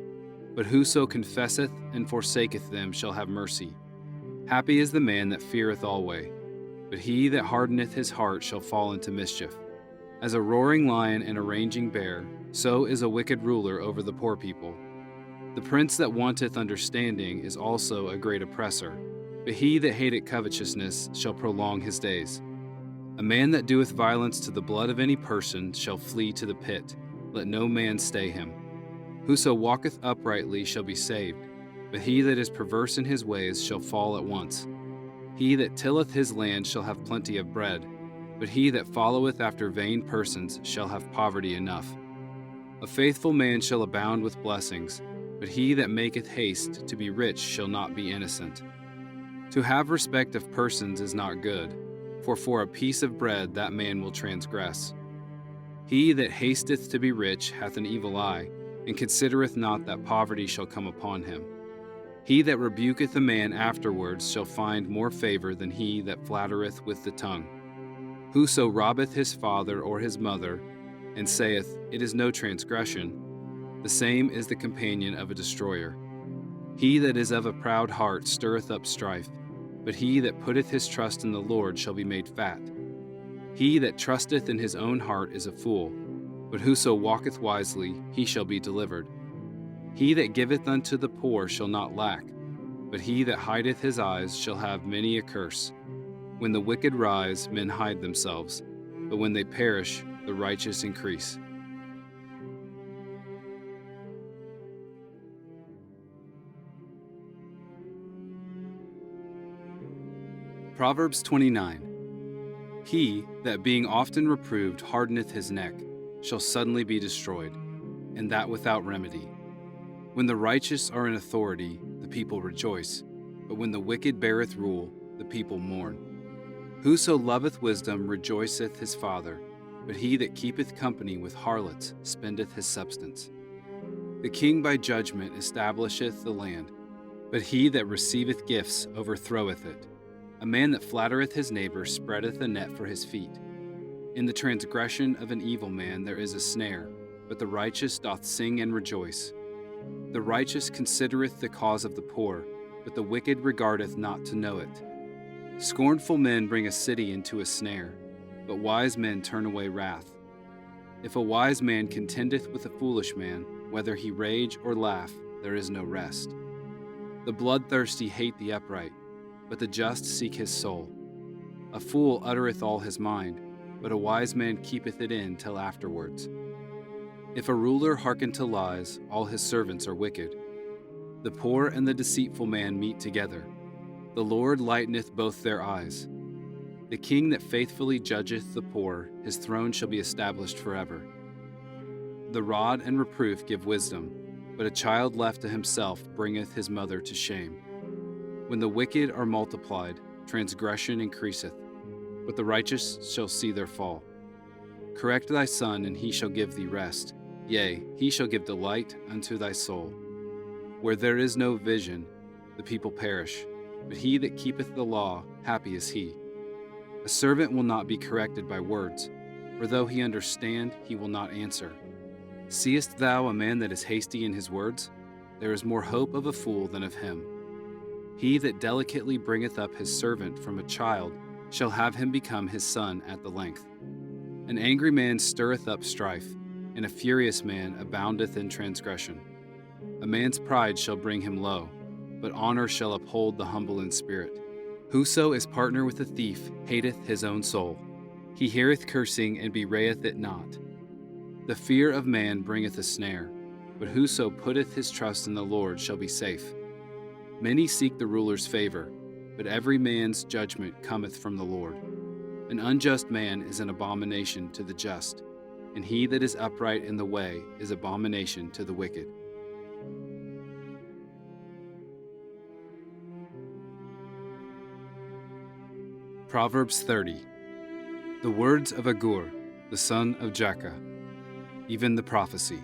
but whoso confesseth and forsaketh them shall have mercy. Happy is the man that feareth alway, but he that hardeneth his heart shall fall into mischief. As a roaring lion and a raging bear, so is a wicked ruler over the poor people. The prince that wanteth understanding is also a great oppressor, but he that hateth covetousness shall prolong his days. A man that doeth violence to the blood of any person shall flee to the pit, let no man stay him. Whoso walketh uprightly shall be saved, but he that is perverse in his ways shall fall at once. He that tilleth his land shall have plenty of bread, but he that followeth after vain persons shall have poverty enough. A faithful man shall abound with blessings, but he that maketh haste to be rich shall not be innocent. To have respect of persons is not good, for a piece of bread that man will transgress. He that hasteth to be rich hath an evil eye, and considereth not that poverty shall come upon him. He that rebuketh a man afterwards shall find more favor than he that flattereth with the tongue. Whoso robbeth his father or his mother, and saith, It is no transgression, the same is the companion of a destroyer. He that is of a proud heart stirreth up strife, but he that putteth his trust in the Lord shall be made fat. He that trusteth in his own heart is a fool, but whoso walketh wisely, he shall be delivered. He that giveth unto the poor shall not lack, but he that hideth his eyes shall have many a curse. When the wicked rise, men hide themselves, but when they perish, the righteous increase. Proverbs 29. He that being often reproved hardeneth his neck shall suddenly be destroyed, and that without remedy. When the righteous are in authority, the people rejoice, but when the wicked beareth rule, the people mourn. Whoso loveth wisdom rejoiceth his father, but he that keepeth company with harlots spendeth his substance. The king by judgment establisheth the land, but he that receiveth gifts overthroweth it. A man that flattereth his neighbor spreadeth a net for his feet, In the transgression of an evil man there is a snare, but the righteous doth sing and rejoice. The righteous considereth the cause of the poor, but the wicked regardeth not to know it. Scornful men bring a city into a snare, but wise men turn away wrath. If a wise man contendeth with a foolish man, whether he rage or laugh, there is no rest. The bloodthirsty hate the upright, but the just seek his soul. A fool uttereth all his mind, but a wise man keepeth it in till afterwards. If a ruler hearken to lies, all his servants are wicked. The poor and the deceitful man meet together. The Lord lighteneth both their eyes. The king that faithfully judgeth the poor, his throne shall be established forever. The rod and reproof give wisdom, but a child left to himself bringeth his mother to shame. When the wicked are multiplied, transgression increaseth, but the righteous shall see their fall. Correct thy son, and he shall give thee rest. Yea, he shall give delight unto thy soul. Where there is no vision, the people perish, but he that keepeth the law, happy is he. A servant will not be corrected by words, for though he understand, he will not answer. Seest thou a man that is hasty in his words? There is more hope of a fool than of him. He that delicately bringeth up his servant from a child shall have him become his son at the length. An angry man stirreth up strife, and a furious man aboundeth in transgression. A man's pride shall bring him low, but honor shall uphold the humble in spirit. Whoso is partner with a thief hateth his own soul. He heareth cursing and bewrayeth it not. The fear of man bringeth a snare, but whoso putteth his trust in the Lord shall be safe. Many seek the ruler's favor, but every man's judgment cometh from the Lord. An unjust man is an abomination to the just, and he that is upright in the way is abomination to the wicked. Proverbs 30. The words of Agur, the son of Jakeh, even the prophecy.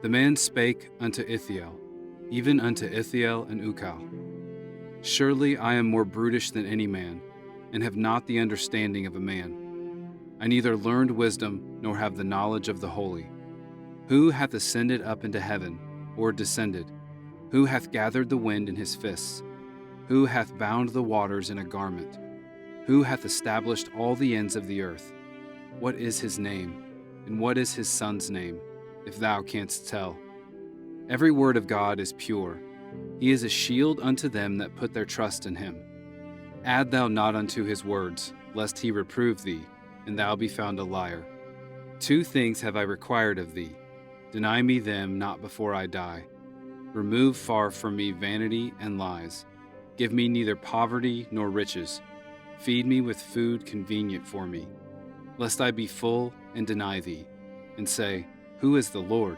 The man spake unto Ithiel, even unto Ithiel and Ukal. Surely I am more brutish than any man, and have not the understanding of a man. I neither learned wisdom, nor have the knowledge of the holy. Who hath ascended up into heaven, or descended? Who hath gathered the wind in his fists? Who hath bound the waters in a garment? Who hath established all the ends of the earth? What is his name, and what is his son's name, if thou canst tell? Every word of God is pure. He is a shield unto them that put their trust in him. Add thou not unto his words, lest he reprove thee, and thou be found a liar. 2 things have I required of thee. Deny me them not before I die. Remove far from me vanity and lies. Give me neither poverty nor riches. Feed me with food convenient for me, lest I be full and deny thee, and say, Who is the Lord?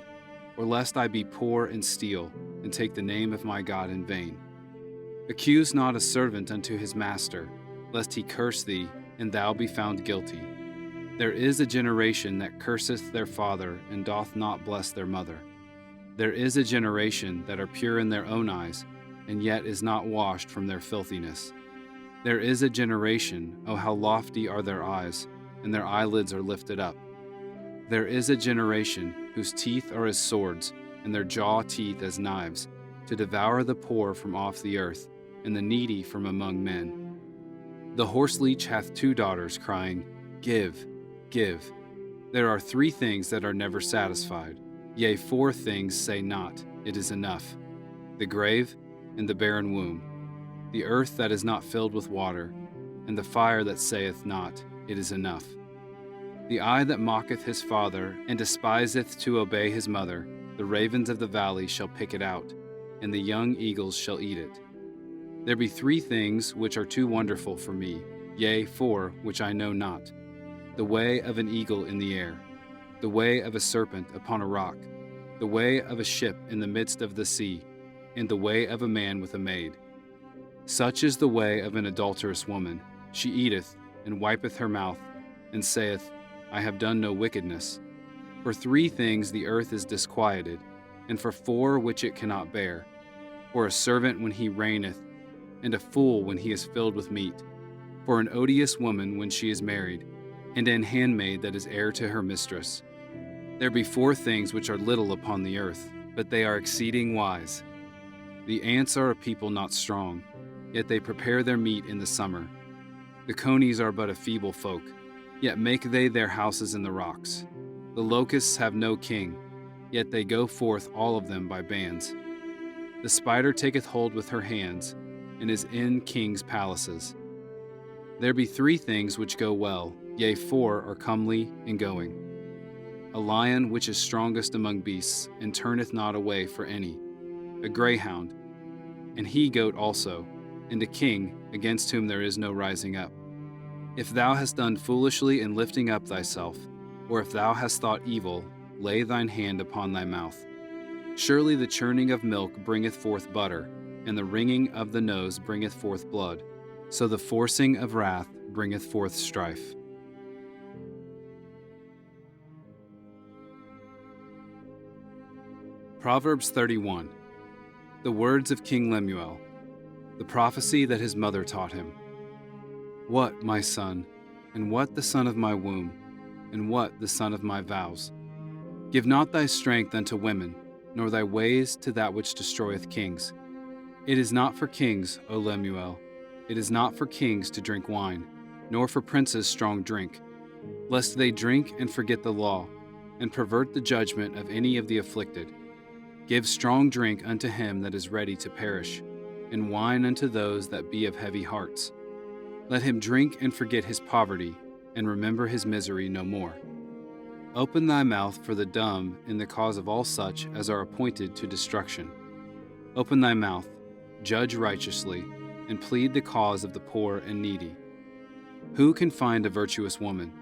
Or lest I be poor and steal, and take the name of my God in vain. Accuse not a servant unto his master, lest he curse thee, and thou be found guilty. There is a generation that curseth their father, and doth not bless their mother. There is a generation that are pure in their own eyes, and yet is not washed from their filthiness. There is a generation, oh how lofty are their eyes, and their eyelids are lifted up. There is a generation whose teeth are as swords, and their jaw teeth as knives, to devour the poor from off the earth, and the needy from among men. The horseleech hath 2 daughters, crying, Give, give. There are 3 things that are never satisfied, yea, 4 things say not, It is enough: the grave, and the barren womb, the earth that is not filled with water, and the fire that saith not, It is enough. The eye that mocketh his father, and despiseth to obey his mother, the ravens of the valley shall pick it out, and the young eagles shall eat it. There be 3 things which are too wonderful for me, yea, 4 which I know not: the way of an eagle in the air, the way of a serpent upon a rock, the way of a ship in the midst of the sea, and the way of a man with a maid. Such is the way of an adulterous woman. She eateth, and wipeth her mouth, and saith, I have done no wickedness. For 3 things the earth is disquieted, and for 4 which it cannot bear: for a servant when he reigneth, and a fool when he is filled with meat; for an odious woman when she is married, and an handmaid that is heir to her mistress. There be 4 things which are little upon the earth, but they are exceeding wise. The ants are a people not strong, yet they prepare their meat in the summer. The conies are but a feeble folk, yet make they their houses in the rocks. The locusts have no king, yet they go forth all of them by bands. The spider taketh hold with her hands, and is in kings' palaces. There be 3 things which go well, yea, 4 are comely in going. A lion which is strongest among beasts, and turneth not away for any. A greyhound, and he-goat also, and a king, against whom there is no rising up. If thou hast done foolishly in lifting up thyself, or if thou hast thought evil, lay thine hand upon thy mouth. Surely the churning of milk bringeth forth butter, and the wringing of the nose bringeth forth blood. So the forcing of wrath bringeth forth strife. Proverbs 31. The words of King Lemuel, the prophecy that his mother taught him. What, my son, and what the son of my womb, and what the son of my vows? Give not thy strength unto women, nor thy ways to that which destroyeth kings. It is not for kings, O Lemuel, it is not for kings to drink wine, nor for princes strong drink, lest they drink and forget the law, and pervert the judgment of any of the afflicted. Give strong drink unto him that is ready to perish, and wine unto those that be of heavy hearts. Let him drink and forget his poverty, and remember his misery no more. Open thy mouth for the dumb in the cause of all such as are appointed to destruction. Open thy mouth, judge righteously, and plead the cause of the poor and needy. Who can find a virtuous woman?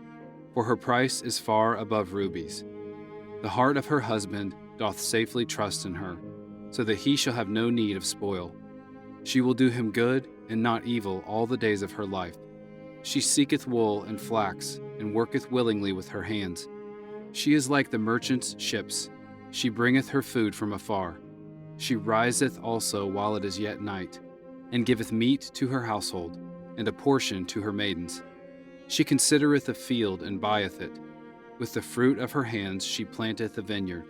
For her price is far above rubies. The heart of her husband doth safely trust in her, so that he shall have no need of spoil. She will do him good and not evil all the days of her life. She seeketh wool and flax, and worketh willingly with her hands. She is like the merchant's ships. She bringeth her food from afar. She riseth also while it is yet night, and giveth meat to her household, and a portion to her maidens. She considereth a field and buyeth it. With the fruit of her hands she planteth a vineyard.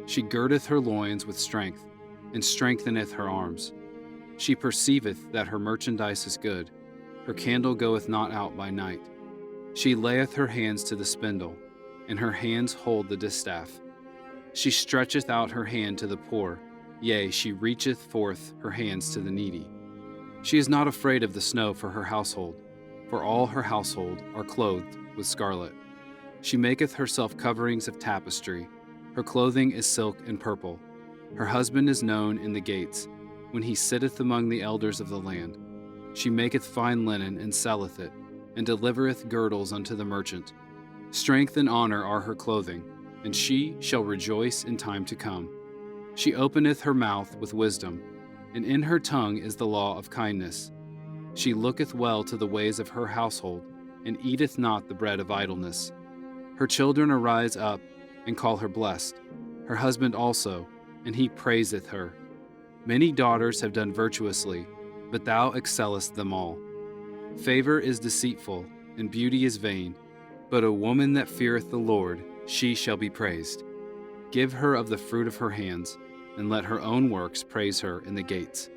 She girdeth her loins with strength, and strengtheneth her arms. She perceiveth that her merchandise is good. Her candle goeth not out by night. She layeth her hands to the spindle, and her hands hold the distaff. She stretcheth out her hand to the poor, yea, she reacheth forth her hands to the needy. She is not afraid of the snow for her household, for all her household are clothed with scarlet. She maketh herself coverings of tapestry. Her clothing is silk and purple. Her husband is known in the gates, when he sitteth among the elders of the land. She maketh fine linen and selleth it, and delivereth girdles unto the merchant. Strength and honor are her clothing, and she shall rejoice in time to come. She openeth her mouth with wisdom, and in her tongue is the law of kindness. She looketh well to the ways of her household, and eateth not the bread of idleness. Her children arise up, and call her blessed, her husband also, and he praiseth her. Many daughters have done virtuously, but thou excellest them all. Favor is deceitful, and beauty is vain, but a woman that feareth the Lord, she shall be praised. Give her of the fruit of her hands, and let her own works praise her in the gates.